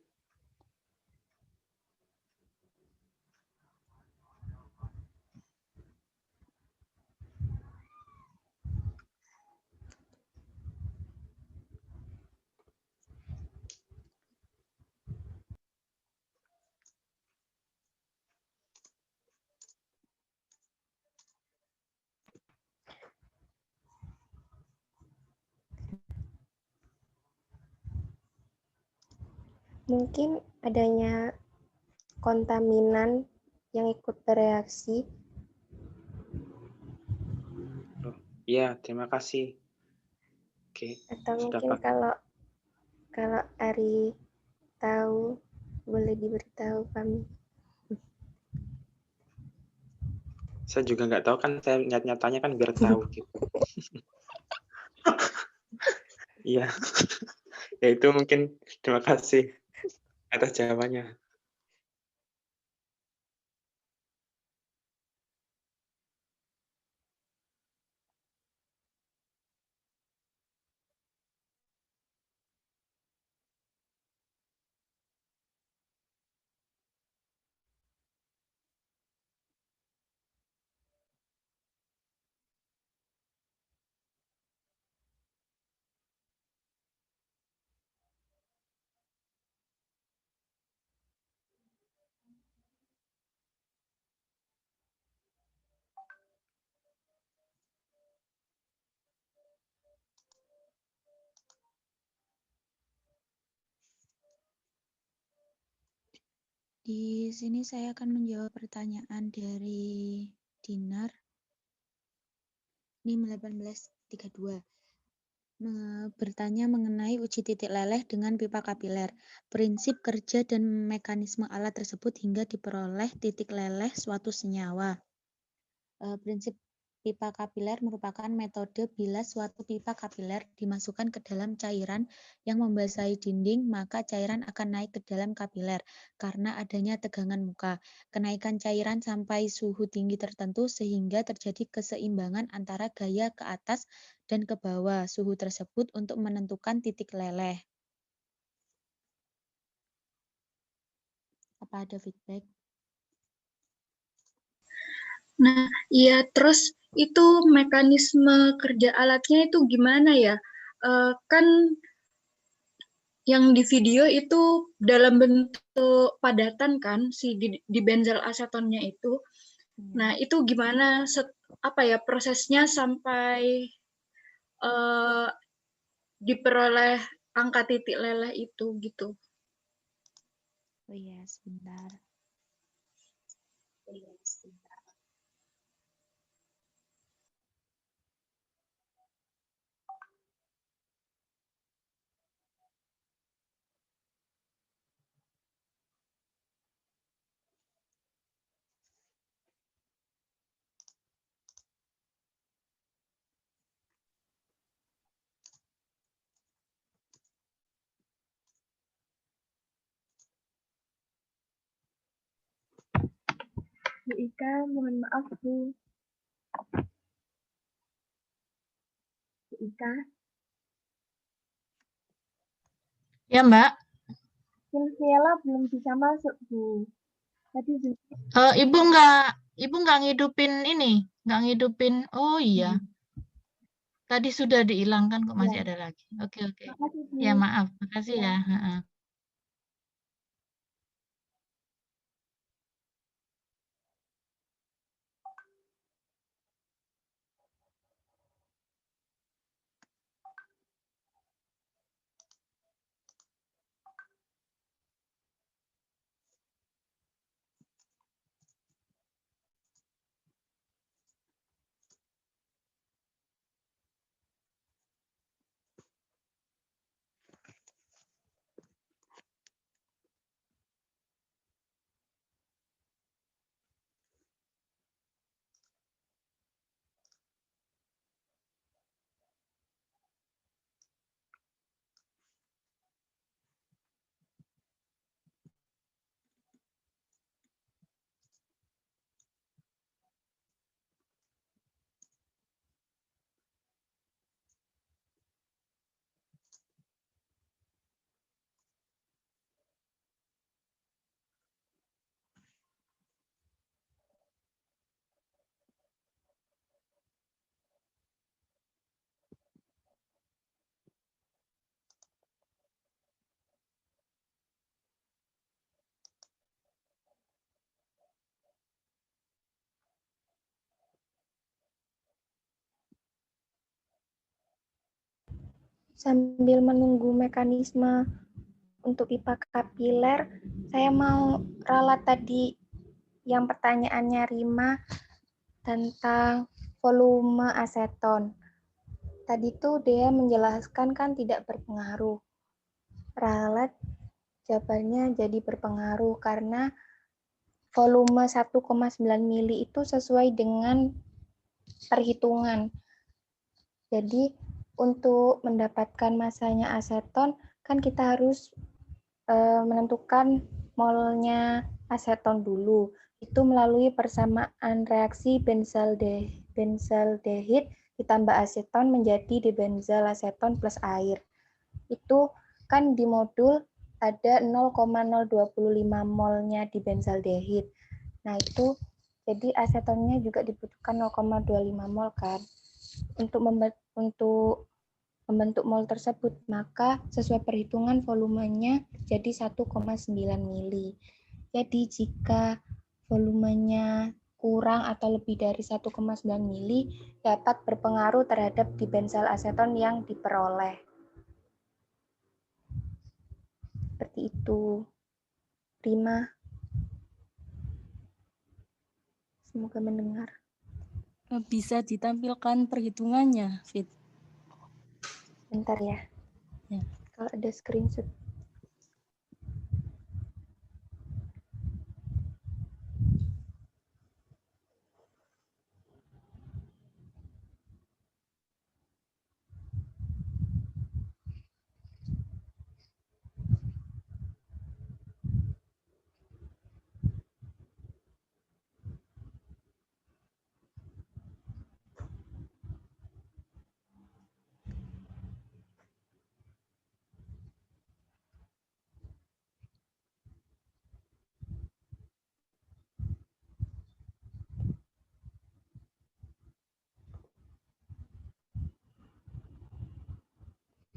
Mungkin adanya kontaminan yang ikut bereaksi. Iya, terima kasih. Oke, Atau sudah mungkin Pak. kalau Ari tahu, boleh diberitahu kami. Saya juga nggak tahu kan, saya nyatanya kan biar tahu gitu. Iya, ya itu mungkin terima kasih atas jawabannya. Di sini saya akan menjawab pertanyaan dari Dinar. NIM 1832. Bertanya mengenai uji titik leleh dengan pipa kapiler. Prinsip kerja dan mekanisme alat tersebut hingga diperoleh titik leleh suatu senyawa. Prinsip pipa kapiler merupakan metode bila suatu pipa kapiler dimasukkan ke dalam cairan yang membasahi dinding, maka cairan akan naik ke dalam kapiler karena adanya tegangan muka. Kenaikan cairan sampai suhu tinggi tertentu sehingga terjadi keseimbangan antara gaya ke atas dan ke bawah suhu tersebut untuk menentukan titik leleh. Apa ada feedback? Nah, iya, terus itu mekanisme kerja alatnya itu gimana ya? Kan yang di video itu dalam bentuk padatan kan, di benzel asetonnya itu. Nah, itu gimana prosesnya sampai diperoleh angka titik leleh itu gitu. Oh iya, sebentar. Bu Ika, mohon maaf Bu. Bu Ika, Ya, Mbak. Silviela belum bisa masuk Bu. Tadi Ibu nggak ngidupin ini, nggak ngidupin. Oh iya, tadi sudah dihilangkan kok masih ya. ada lagi. Oke. Makasih Bu. Ya maaf, makasih ya. Heeh. Sambil menunggu mekanisme untuk IPA kapiler, saya mau ralat tadi yang pertanyaannya Rima tentang volume aseton. Tadi tuh dia menjelaskan kan tidak berpengaruh. Ralat jawabannya jadi berpengaruh karena volume 1,9 mili itu sesuai dengan perhitungan. Jadi untuk mendapatkan masanya aseton kan kita harus menentukan molnya aseton dulu. Itu melalui persamaan reaksi benzaldehid ditambah aseton menjadi dibenzal aseton plus air. Itu kan di modul ada 0,025 molnya dibenzaldehid. Nah, itu jadi asetonnya juga dibutuhkan 0,25 mol kan. Untuk membentuk mol tersebut, maka sesuai perhitungan volumenya jadi 1,9 mili. Jadi jika volumenya kurang atau lebih dari 1,9 mili dapat berpengaruh terhadap dibenzal aseton yang diperoleh. Seperti itu. Rima. Semoga mendengar. Bisa ditampilkan perhitungannya, Fit? Bentar ya. Ya. Kalau ada screenshot.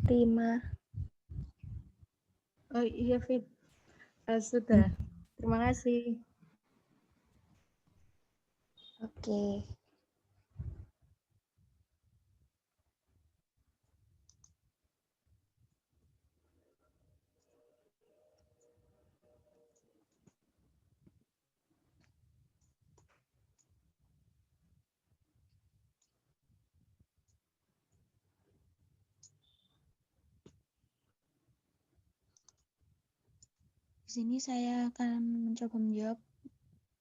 Rima. Oh iya, Fit. Sudah. Terima kasih. Oke. Di sini saya akan mencoba menjawab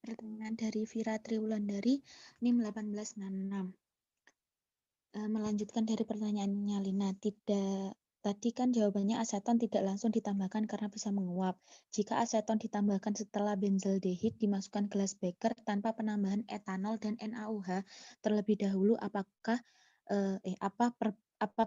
pertanyaan dari Vira Triwulandari, NIM 1866. Melanjutkan dari pertanyaannya Lina, tidak Tadi kan jawabannya aseton tidak langsung ditambahkan karena bisa menguap. Jika aseton ditambahkan setelah benzaldehid dimasukkan gelas beker tanpa penambahan etanol dan NaOH terlebih dahulu, apa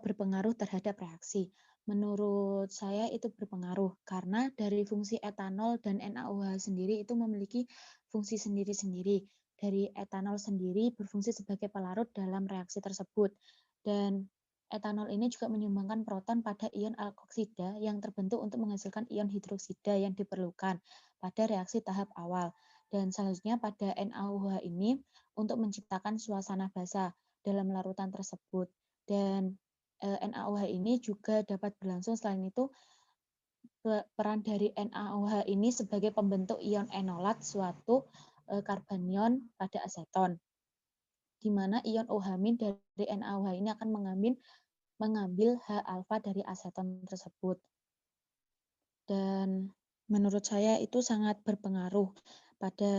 berpengaruh terhadap reaksi? Menurut saya itu berpengaruh karena dari fungsi etanol dan NaOH sendiri itu memiliki fungsi sendiri-sendiri. Dari etanol sendiri berfungsi sebagai pelarut dalam reaksi tersebut. Dan etanol ini juga menyumbangkan proton pada ion alkoksida yang terbentuk untuk menghasilkan ion hidroksida yang diperlukan pada reaksi tahap awal. Dan selanjutnya pada NaOH ini untuk menciptakan suasana basa dalam larutan tersebut. Dan NaOH ini juga dapat berlangsung selain itu peran dari NaOH ini sebagai pembentuk ion enolat suatu karbanion pada aseton, di mana ion OH- dari NaOH ini akan mengambil H-alfa dari aseton tersebut. Dan menurut saya itu sangat berpengaruh pada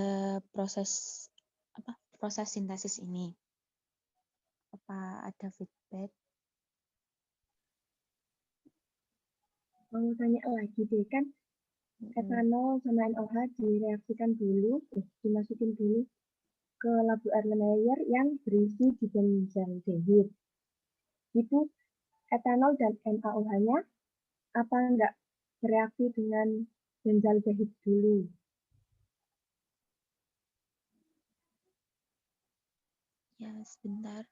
proses sintesis ini. Apa ada feedback? Mau tanya lagi deh, kan etanol sama NaOH direaksikan dulu, dimasukin dulu ke labu Erlenmeyer yang berisi dibenzaldehid. Itu etanol dan NaOH-nya apa enggak bereaksi dengan benzaldehid dulu? Ya, sebentar.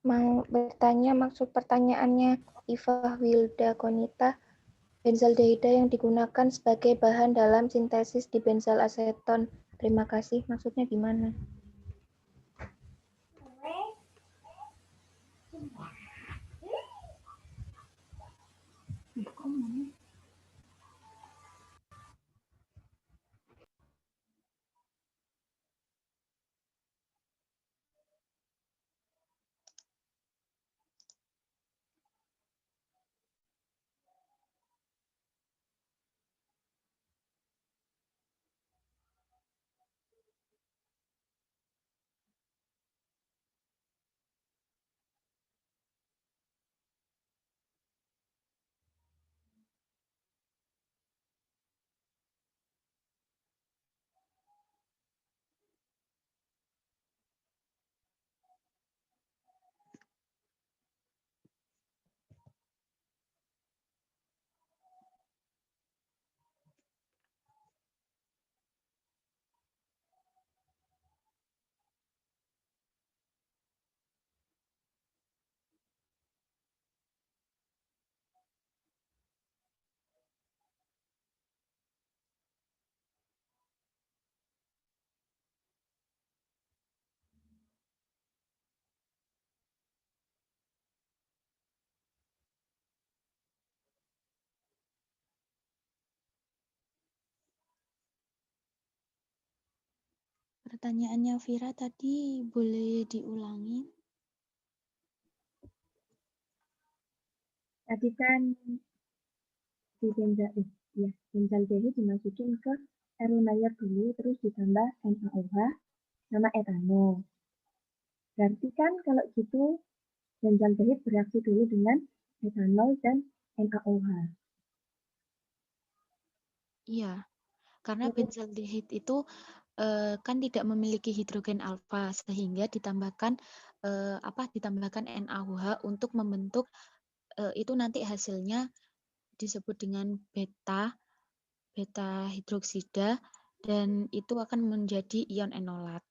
Mau bertanya maksud pertanyaannya Iva Wilda Konita, benzaldehida yang digunakan sebagai bahan dalam sintesis dibenzal aseton. Terima kasih. Maksudnya gimana? Pertanyaannya Vira tadi boleh diulangi? Tadi kan benzaldehid dimasukin ke Erlenmeyer dulu, terus ditambah NaOH sama etanol. Berarti kan kalau gitu benzaldehid bereaksi dulu dengan etanol dan NaOH. Iya, karena benzaldehid itu kan tidak memiliki hidrogen alfa sehingga ditambahkan NaOH untuk membentuk itu nanti hasilnya disebut dengan beta hidroksida dan itu akan menjadi ion enolat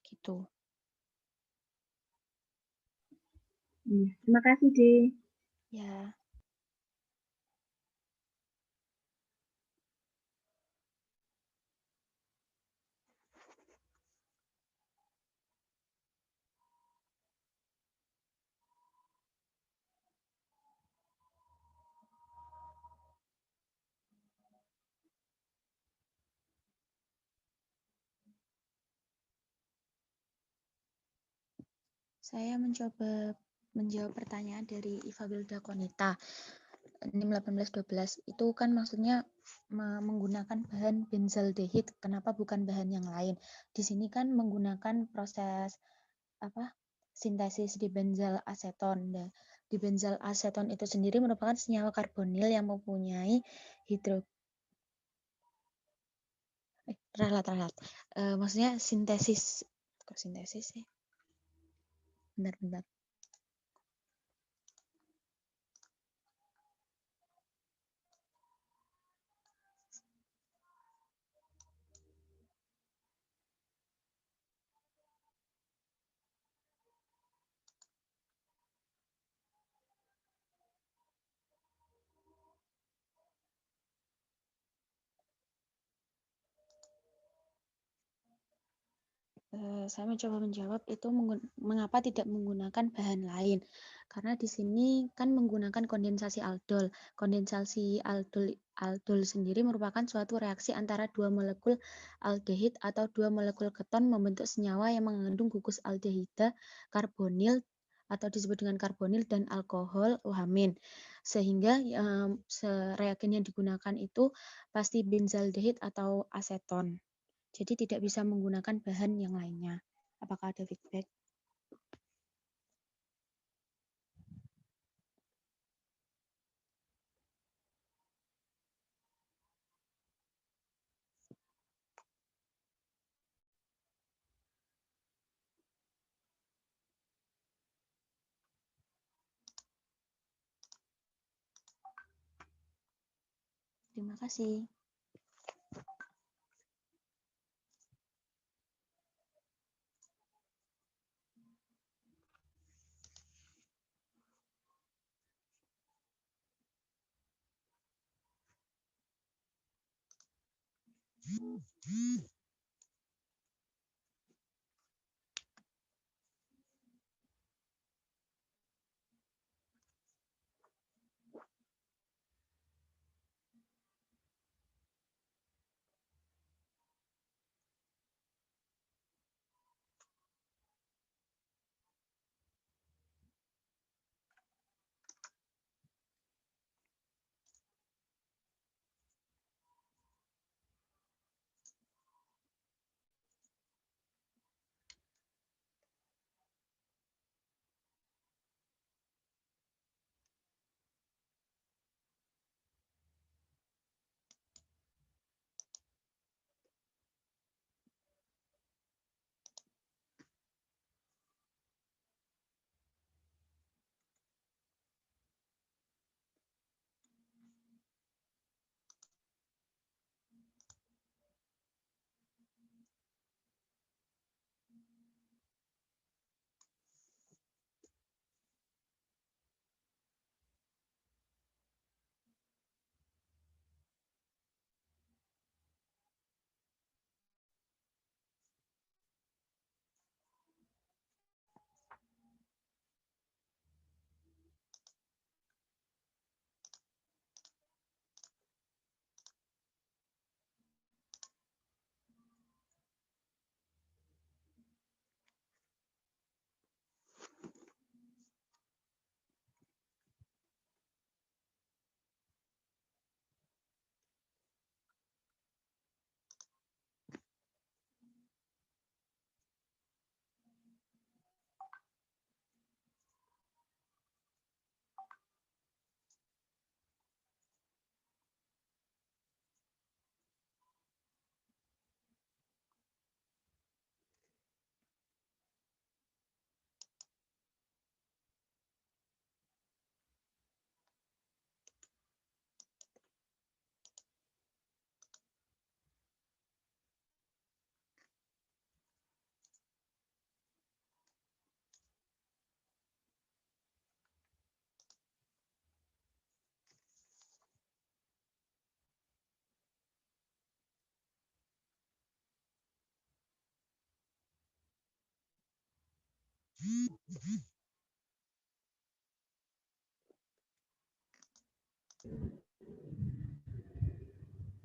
gitu. Terima kasih, Deh. Ya. Saya mencoba menjawab pertanyaan dari Ifabelda Konita. NIM 1812 itu kan maksudnya menggunakan bahan benzaldehid. Kenapa bukan bahan yang lain? Di sini kan menggunakan proses sintesis di benzal aseton. Nah, di benzal aseton itu sendiri merupakan senyawa karbonil yang mempunyai maksudnya sintesis. Kok sintesis sih? Bentar. Saya mencoba menjawab itu mengapa tidak menggunakan bahan lain. Karena di sini kan menggunakan kondensasi aldol. Kondensasi aldol sendiri merupakan suatu reaksi antara dua molekul aldehid atau dua molekul keton membentuk senyawa yang mengandung gugus aldehida, karbonil atau disebut dengan karbonil dan alkohol uhamin. Sehingga reagen yang digunakan itu pasti benzaldehid atau aseton. Jadi tidak bisa menggunakan bahan yang lainnya. Apakah ada feedback? Terima kasih.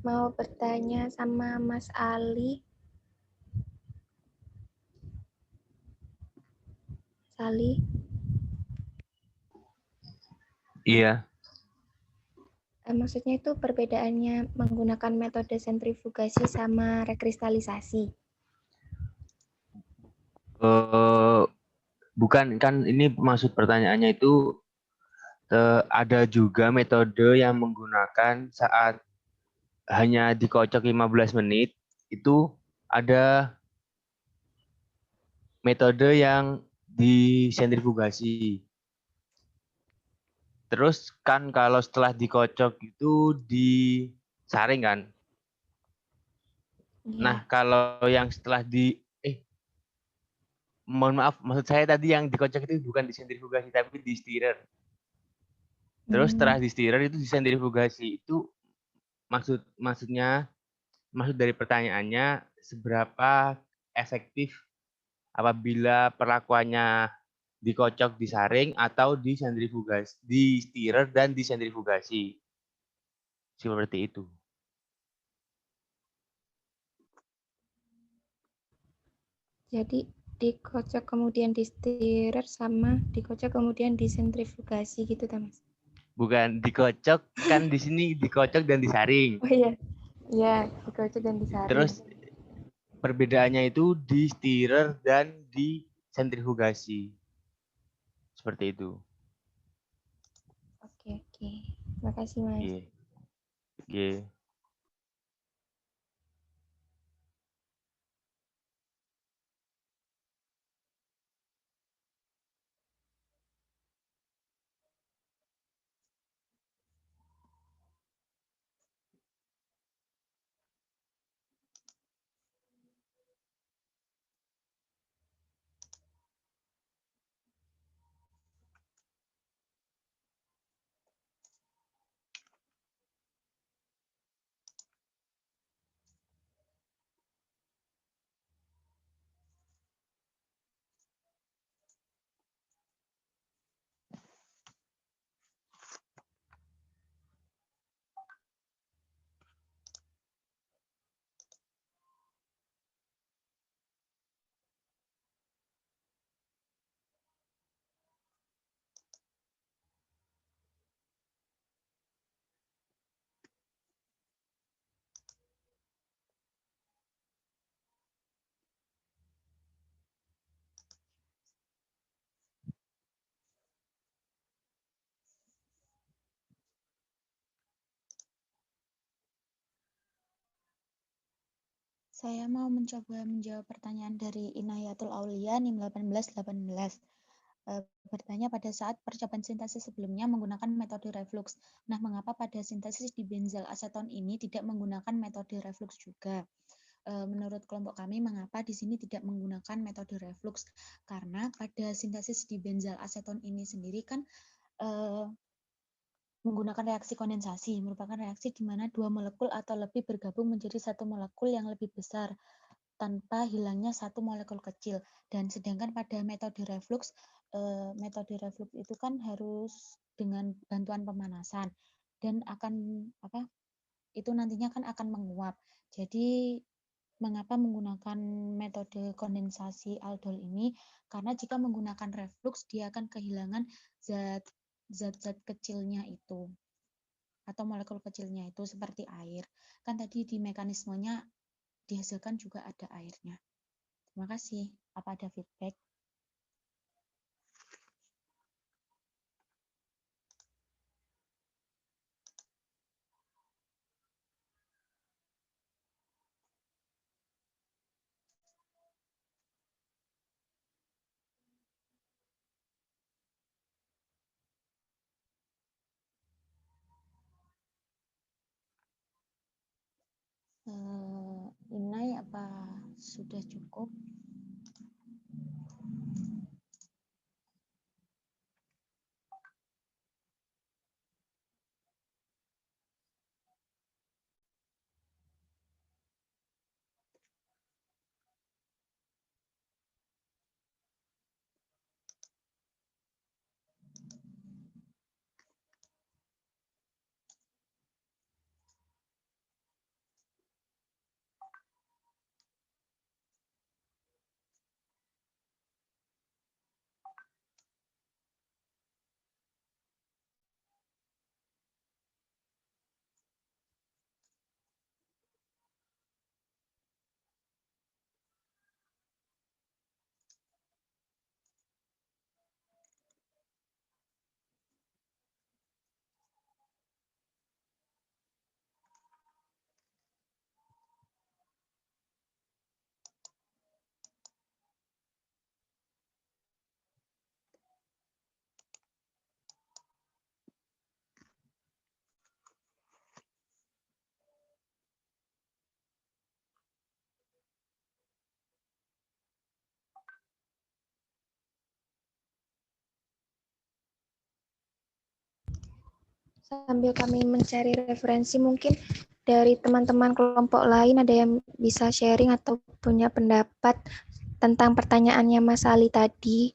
Mau bertanya sama Mas Ali. kali. Iya. Maksudnya itu perbedaannya menggunakan metode sentrifugasi sama rekristalisasi. Bukan, kan ini maksud pertanyaannya itu ada juga metode yang menggunakan saat hanya dikocok 15 menit, itu ada metode yang disentrifugasi. Terus kan kalau setelah dikocok itu disaring kan? Nah, kalau yang setelah mohon maaf, maksud saya tadi yang dikocok itu bukan disentrifugasi tapi di stirrer. Terus setelah di stirrer itu disentrifugasi. Itu maksud dari pertanyaannya seberapa efektif apabila perlakuannya dikocok, disaring atau disentrifugasi, di stirrer dan disentrifugasi. Seperti itu. Jadi dikocok kemudian di stirrer sama dikocok kemudian disentrifugasi gitu, Mas? Bukan dikocok, kan di sini dikocok dan disaring. Oh iya. Iya, dikocok dan disaring. Terus perbedaannya itu di stirrer dan di sentrifugasi. Seperti itu. Oke. Terima kasih, Mas. Oke. Saya mau mencoba menjawab pertanyaan dari Inayatul Aulia NIM 1818. Bertanya pada saat percobaan sintesis sebelumnya menggunakan metode reflux. Nah, mengapa pada sintesis di benzal aseton ini tidak menggunakan metode reflux juga? Menurut kelompok kami, mengapa di sini tidak menggunakan metode reflux? Karena pada sintesis di benzal aseton ini sendiri kan menggunakan reaksi kondensasi, merupakan reaksi di mana dua molekul atau lebih bergabung menjadi satu molekul yang lebih besar tanpa hilangnya satu molekul kecil. Dan sedangkan pada metode reflux itu kan harus dengan bantuan pemanasan dan akan itu nantinya kan akan menguap. Jadi mengapa menggunakan metode kondensasi aldol ini? Karena jika menggunakan reflux dia akan kehilangan zat-zat kecilnya itu atau molekul kecilnya itu seperti air. Kan tadi di mekanismenya dihasilkan juga ada airnya. Terima kasih. Apa ada feedback? Inai, apa sudah cukup? Sambil kami mencari referensi, mungkin dari teman-teman kelompok lain ada yang bisa sharing atau punya pendapat tentang pertanyaannya Mas Ali tadi.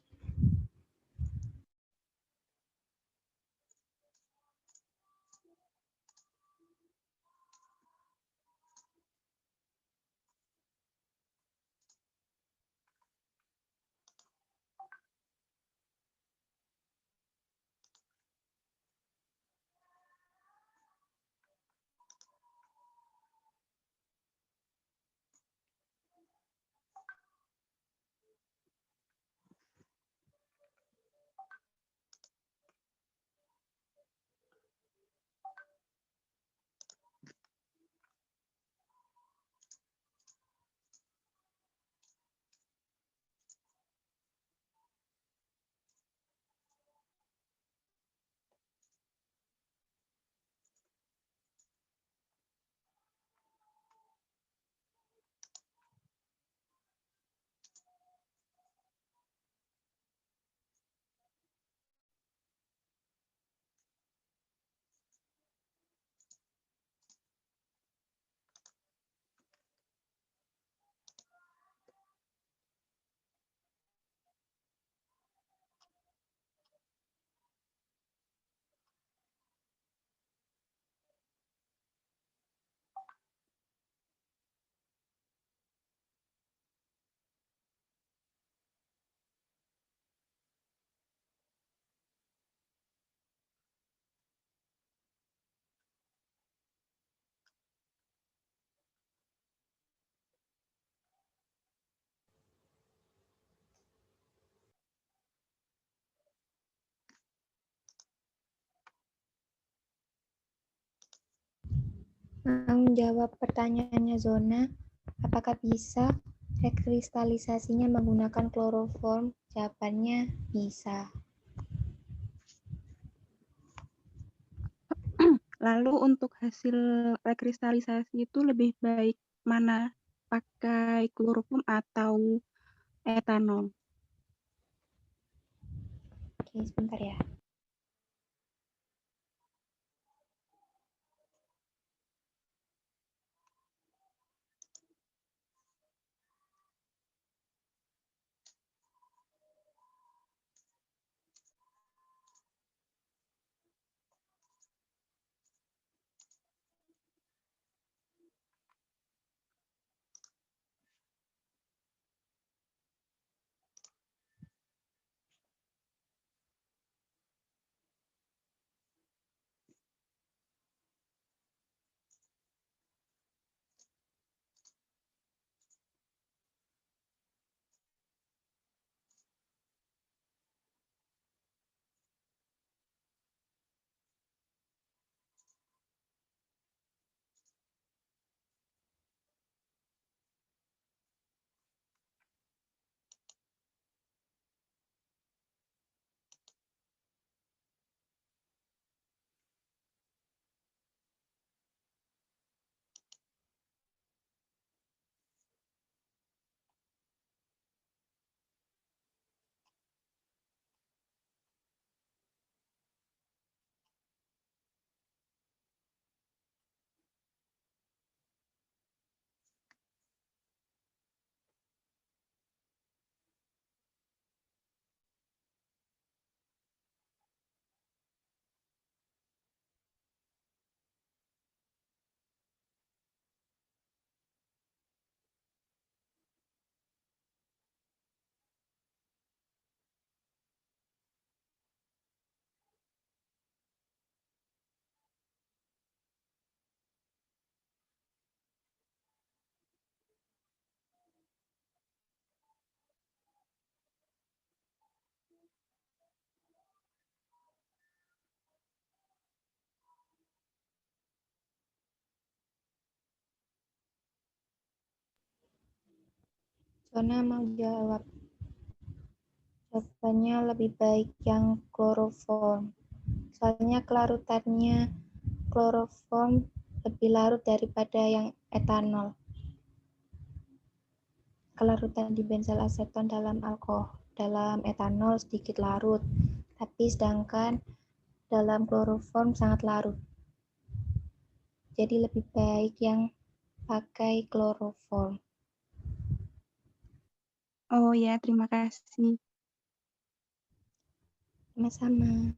Menjawab pertanyaannya Zona, apakah bisa rekristalisasinya menggunakan kloroform? Jawabannya bisa. Lalu untuk hasil rekristalisasi itu lebih baik mana? Pakai kloroform atau etanol? Oke, sebentar ya. Zona mau jawab. Jawabannya lebih baik yang kloroform. Soalnya kelarutannya kloroform lebih larut daripada yang etanol. Kelarutan di benzal aseton dalam etanol sedikit larut. Tapi sedangkan dalam kloroform sangat larut. Jadi lebih baik yang pakai kloroform. Oh ya, terima kasih. Sama-sama.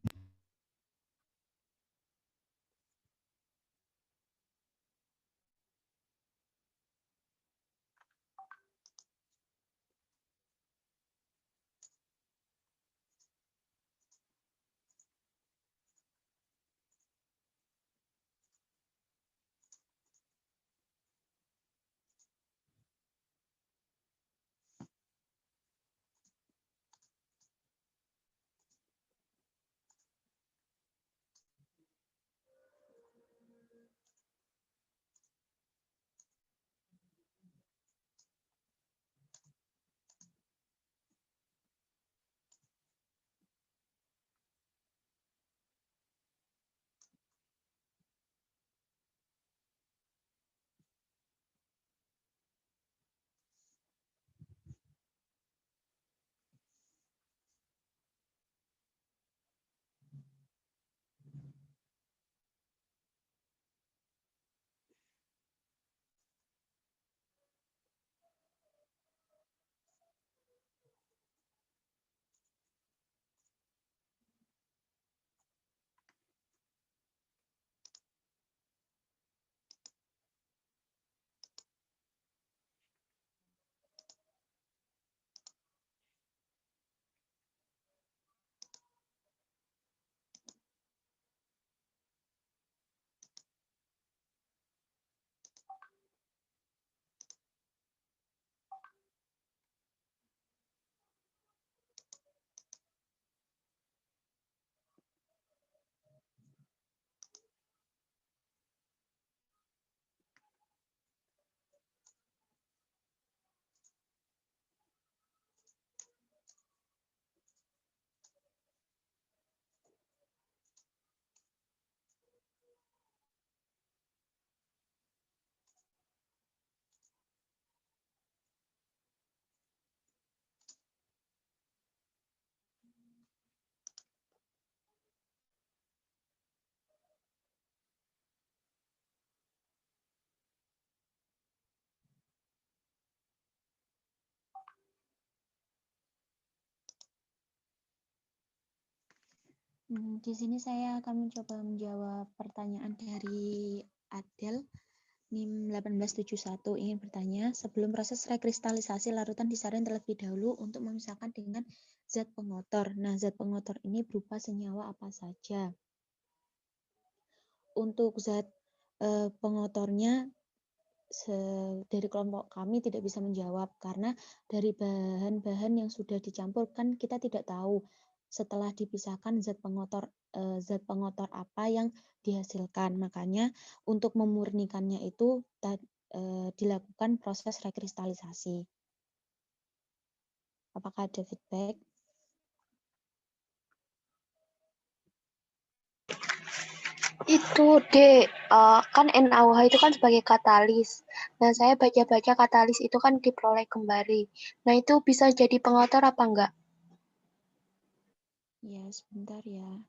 Di sini saya akan mencoba menjawab pertanyaan dari Adel. NIM 1871 ingin bertanya, sebelum proses rekristalisasi larutan disaring terlebih dahulu untuk memisahkan dengan zat pengotor. Nah, zat pengotor ini berupa senyawa apa saja? Untuk zat pengotornya dari kelompok kami tidak bisa menjawab karena dari bahan-bahan yang sudah dicampur kan kita tidak tahu setelah dipisahkan zat pengotor apa yang dihasilkan. Makanya untuk memurnikannya itu dilakukan proses rekristalisasi. Apakah ada feedback? Itu Dek, kan NaOH itu kan sebagai katalis. Nah, saya baca-baca katalis itu kan diperoleh kembali. Nah, itu bisa jadi pengotor apa enggak? Ya, sebentar ya.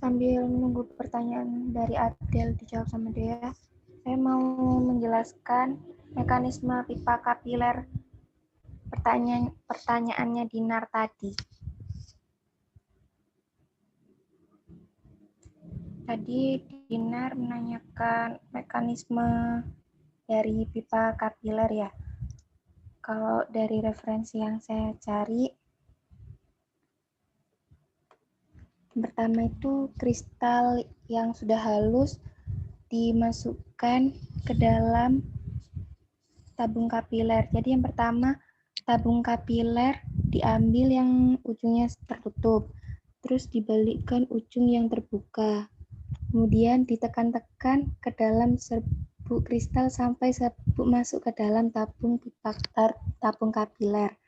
Sambil menunggu pertanyaan dari Adel dijawab sama Dea, saya mau menjelaskan mekanisme pipa kapiler pertanyaannya Dinar tadi. Tadi Dinar menanyakan mekanisme dari pipa kapiler ya. Kalau dari referensi yang saya cari, pertama itu kristal yang sudah halus dimasukkan ke dalam tabung kapiler. Jadi yang pertama, tabung kapiler diambil yang ujungnya tertutup, terus dibalikkan ujung yang terbuka. Kemudian ditekan-tekan ke dalam serbuk kristal sampai serbuk masuk ke dalam tabung kapiler.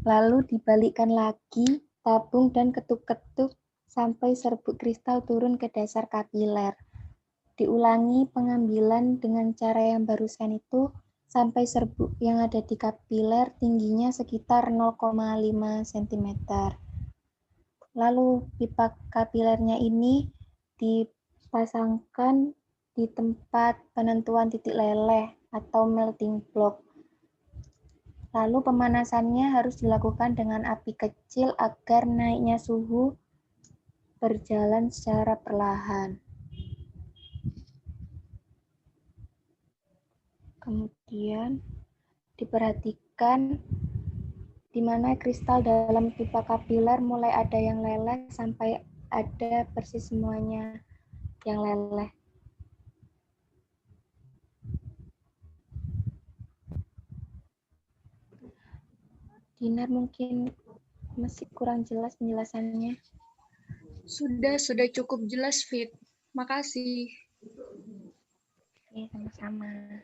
Lalu dibalikkan lagi tabung dan ketuk-ketuk sampai serbuk kristal turun ke dasar kapiler. Diulangi pengambilan dengan cara yang barusan itu sampai serbuk yang ada di kapiler tingginya sekitar 0,5 cm. Lalu pipa kapilernya ini dipasangkan di tempat penentuan titik leleh atau melting block. Lalu pemanasannya harus dilakukan dengan api kecil agar naiknya suhu berjalan secara perlahan. Kemudian diperhatikan di mana kristal dalam pipa kapiler mulai ada yang leleh sampai ada persis semuanya yang leleh. Dinar mungkin masih kurang jelas penjelasannya. Sudah cukup jelas, Fit. Makasih. Oke, sama-sama.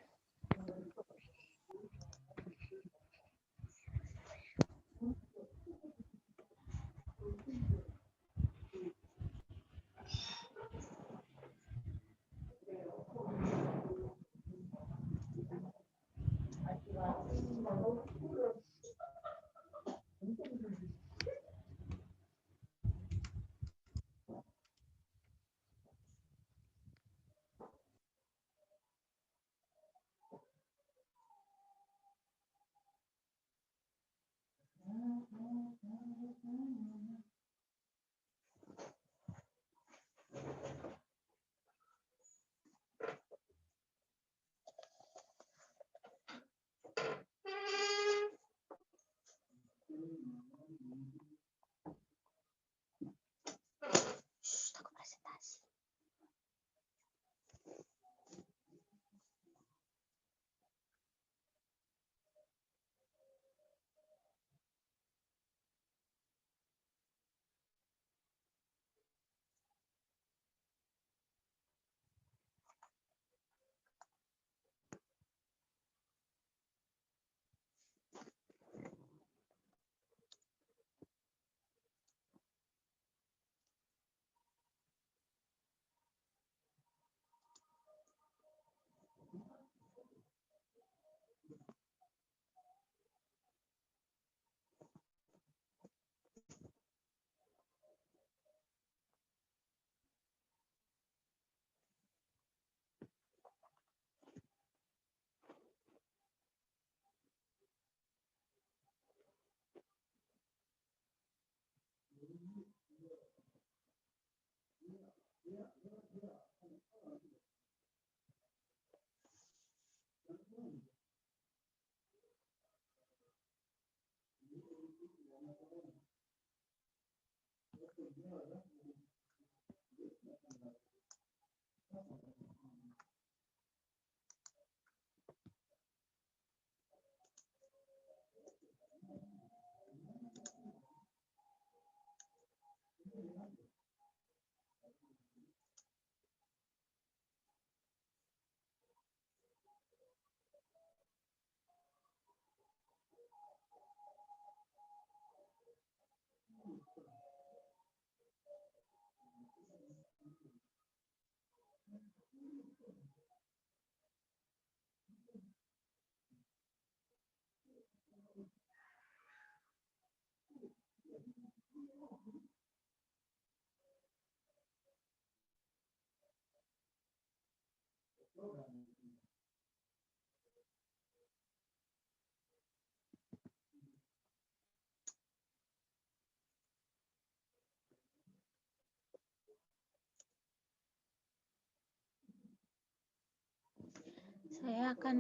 Saya akan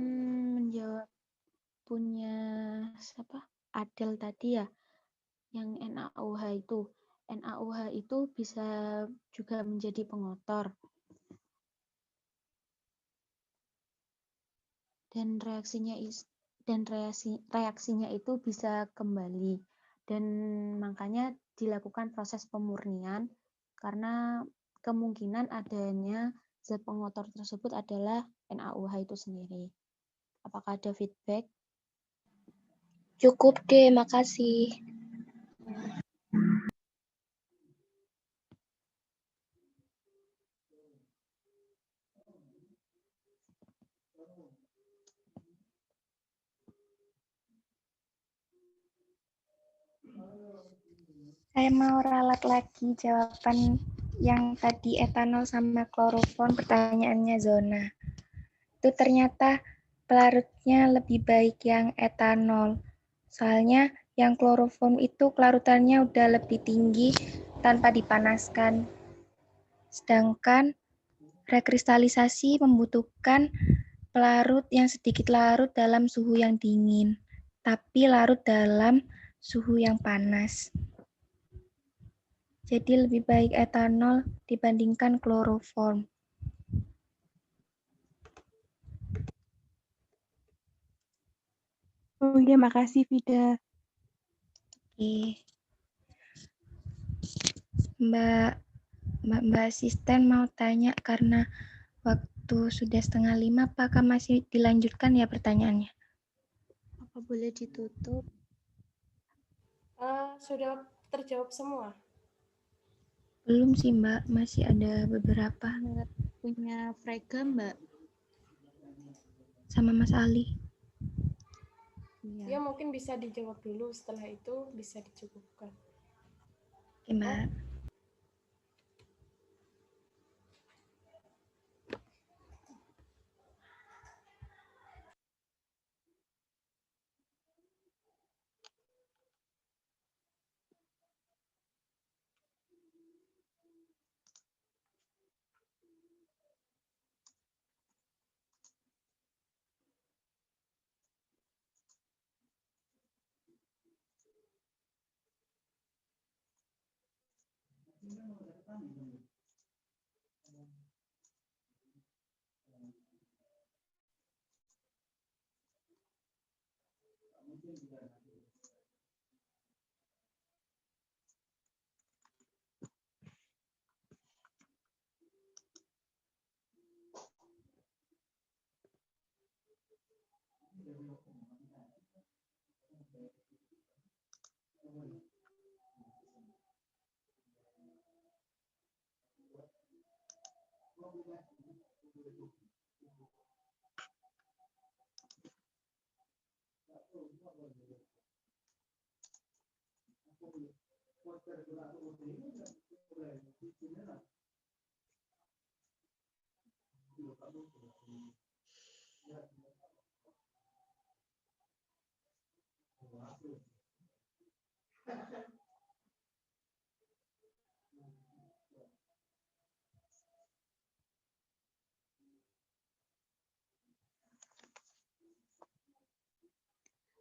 menjawab punya siapa? Adel tadi ya, yang NaOH itu. NaOH itu bisa juga menjadi pengotor. Dan reaksinya itu bisa kembali. Dan makanya dilakukan proses pemurnian karena kemungkinan adanya zat pengotor tersebut adalah NaOH itu sendiri. Apakah ada feedback? Cukup deh, makasih. Saya mau ralat lagi jawaban yang tadi etanol sama kloroform, pertanyaannya Zona. Itu ternyata pelarutnya lebih baik yang etanol. Soalnya yang kloroform itu kelarutannya udah lebih tinggi tanpa dipanaskan. Sedangkan rekristalisasi membutuhkan pelarut yang sedikit larut dalam suhu yang dingin, tapi larut dalam suhu yang panas. Jadi lebih baik etanol dibandingkan kloroform. Oh iya, makasih Vida. Oke. Mbak asisten mau tanya karena waktu sudah 4:30, apakah masih dilanjutkan ya pertanyaannya? Apa boleh ditutup? Sudah terjawab semua? Belum sih Mbak, masih ada beberapa. Punya Frega Mbak? Sama Mas Ali. Ya mungkin bisa dijawab dulu, setelah itu bisa dicukupkan. Oke Mbak.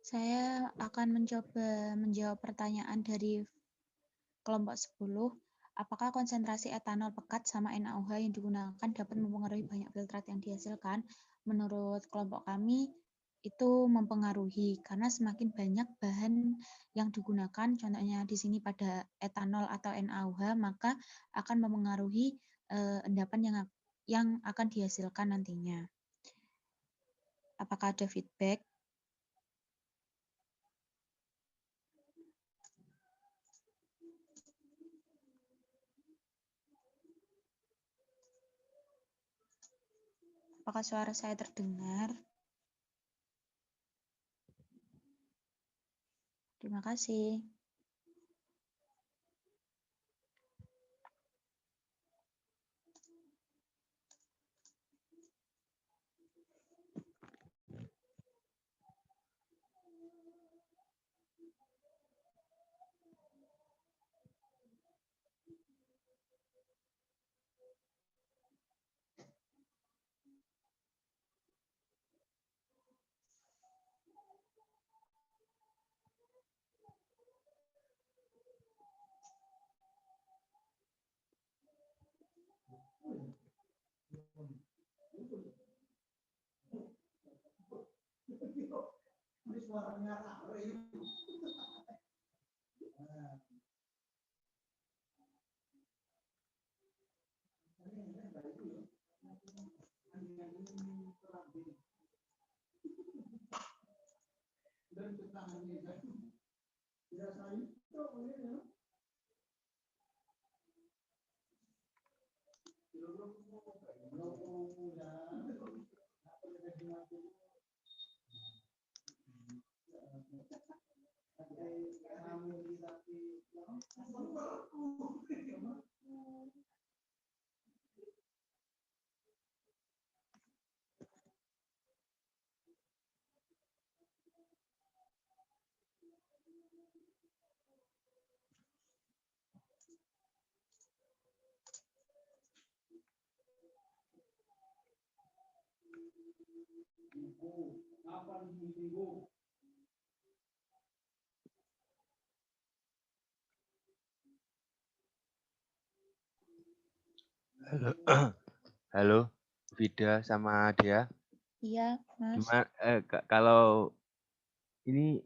Saya akan mencoba menjawab pertanyaan dari kelompok 10. Apakah konsentrasi etanol pekat sama NaOH yang digunakan dapat mempengaruhi banyak filtrat yang dihasilkan? Menurut kelompok kami, itu mempengaruhi karena semakin banyak bahan yang digunakan, contohnya di sini pada etanol atau NaOH, maka akan mempengaruhi endapan yang akan dihasilkan nantinya. Apakah ada feedback? Apakah suara saya terdengar? Terima kasih. Halo, halo, Vida sama Dea. Iya, Mas. Gimana kalau ini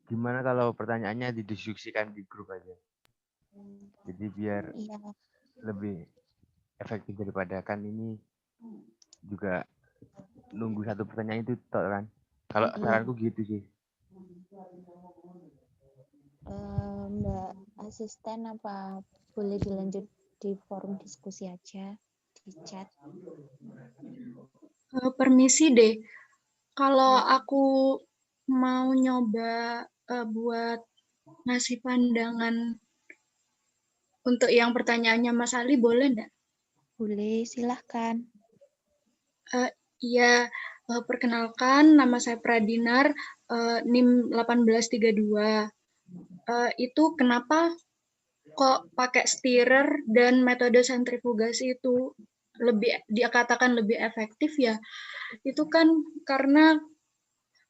gimana kalau pertanyaannya didiskusikan di grup aja? Jadi biar Iya. lebih efektif daripada kan ini juga nunggu satu pertanyaan itu toh kan. Kalau saranku gitu sih. Mbak asisten apa boleh dilanjut di forum diskusi aja di chat? Permisi deh, kalau aku mau nyoba buat ngasih pandangan untuk yang pertanyaannya Mas Ali, boleh enggak? Boleh, silahkan. Iya, perkenalkan nama saya Pradinar, NIM 1832. Itu kenapa kok pakai stirrer dan metode sentrifugasi itu dikatakan lebih efektif ya? Itu kan karena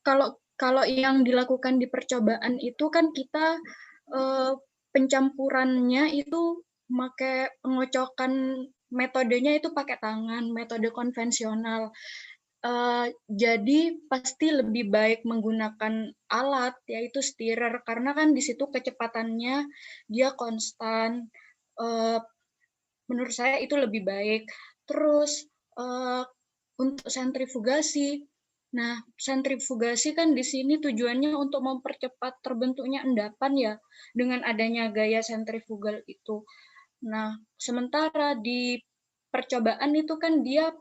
kalau yang dilakukan di percobaan itu kan kita pencampurannya itu pakai pengocokan, metodenya itu pakai tangan, metode konvensional. Jadi pasti lebih baik menggunakan alat yaitu stirrer karena kan di situ kecepatannya dia konstan. Menurut saya itu lebih baik. Terus untuk sentrifugasi, nah sentrifugasi kan di sini tujuannya untuk mempercepat terbentuknya endapan ya dengan adanya gaya sentrifugal itu. Nah sementara di percobaan itu kan dia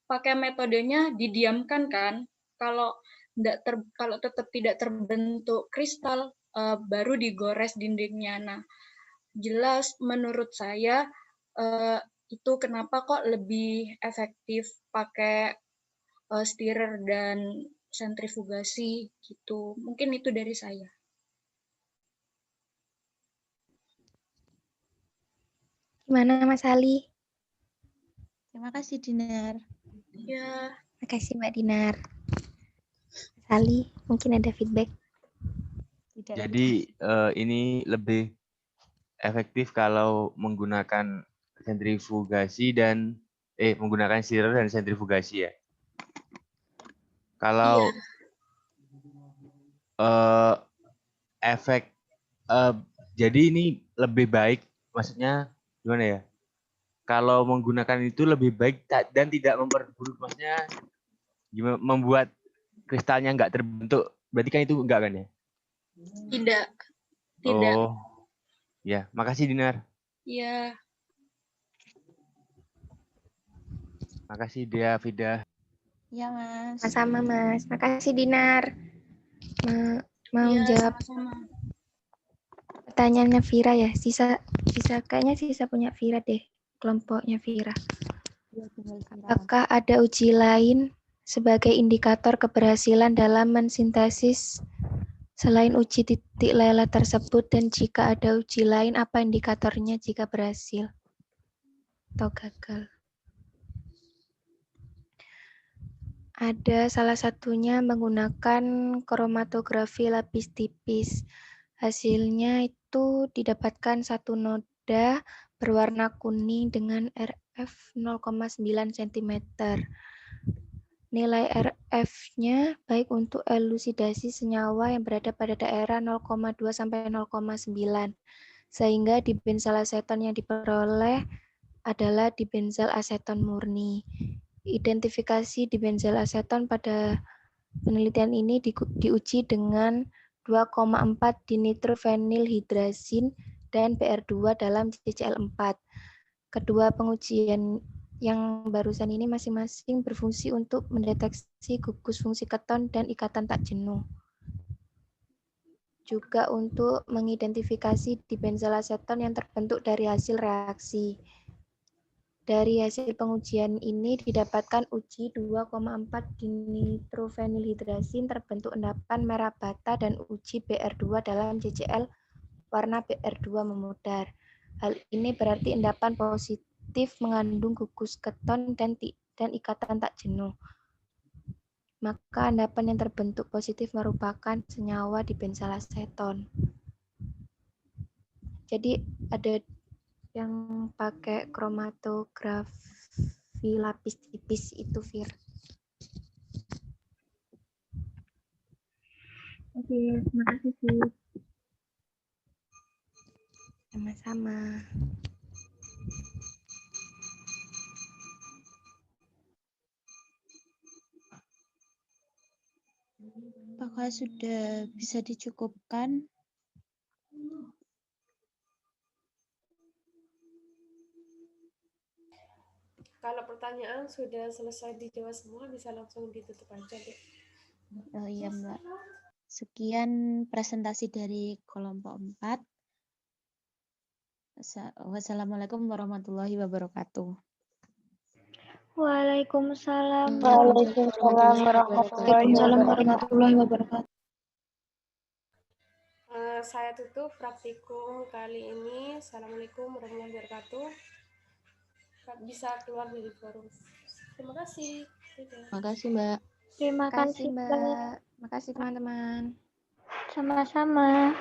pakai metodenya didiamkan kan, kalau tetap tidak terbentuk kristal baru digores dindingnya. Nah jelas menurut saya itu kenapa kok lebih efektif pakai stirrer dan sentrifugasi gitu. Mungkin itu dari saya. Gimana Mas Ali? Terima kasih Dinar. Ya. Terima kasih Mbak Dinar. Mas Ali, mungkin ada feedback? Tidak. Jadi ini lebih efektif kalau menggunakan sentrifugasi dan menggunakan stirrer dan sentrifugasi ya. Kalau efek jadi ini lebih baik, maksudnya gimana ya? Kalau menggunakan itu lebih baik dan tidak memperburuk, maksudnya gimana, membuat kristalnya nggak terbentuk. Berarti kan itu enggak kan ya? Tidak. Oh, ya. Makasih Dinar. Iya. Makasih Dea, Vida. Iya Mas. Sama Mas. Makasih Dinar. Mau jawab sama-sama. Pertanyaannya Vira ya. Kayaknya sisa punya Vira deh. Kelompoknya Vira. Apakah ada uji lain sebagai indikator keberhasilan dalam mensintesis selain uji titik lele tersebut, dan jika ada uji lain, apa indikatornya jika berhasil atau gagal? Ada, salah satunya menggunakan kromatografi lapis tipis. Hasilnya itu didapatkan satu noda berwarna kuning dengan RF 0,9 cm. Nilai RF-nya baik untuk elusidasi senyawa yang berada pada daerah 0,2 sampai 0,9. Sehingga dibenzel aseton yang diperoleh adalah dibenzel aseton murni. Identifikasi dibenzel aseton pada penelitian ini diuji dengan 2,4 dinitrofenilhidrazin dan BR2 dalam CCl4. Kedua pengujian yang barusan ini masing-masing berfungsi untuk mendeteksi gugus fungsi keton dan ikatan tak jenuh. Juga untuk mengidentifikasi dibenzel aseton yang terbentuk dari hasil reaksi. Dari hasil pengujian ini didapatkan uji 2,4 dinitrofenilhidrazin terbentuk endapan merah bata dan uji BR2 dalam CCl warna BR2 memudar. Hal ini berarti endapan positif mengandung gugus keton dan ikatan tak jenuh. Maka endapan yang terbentuk positif merupakan senyawa dibenzel aseton. Jadi ada yang pakai kromatografi lapis tipis itu, Fir. Oke, terima kasih sih. Sama-sama. Apakah sudah bisa dicukupkan? Kalau pertanyaan sudah selesai dijawab semua, bisa langsung ditutup aja deh. Oh iya Mbak. Sekian presentasi dari kelompok 4. Wassalamualaikum warahmatullahi wabarakatuh. Waalaikumsalam warahmatullahi wabarakatuh. Saya tutup praktikum kali ini. Assalamualaikum warahmatullahi wabarakatuh. Bisa keluar dari forum. Terima kasih. Terima kasih Mbak. Terima kasih, Mbak. Terima kasih, teman-teman. Sama-sama.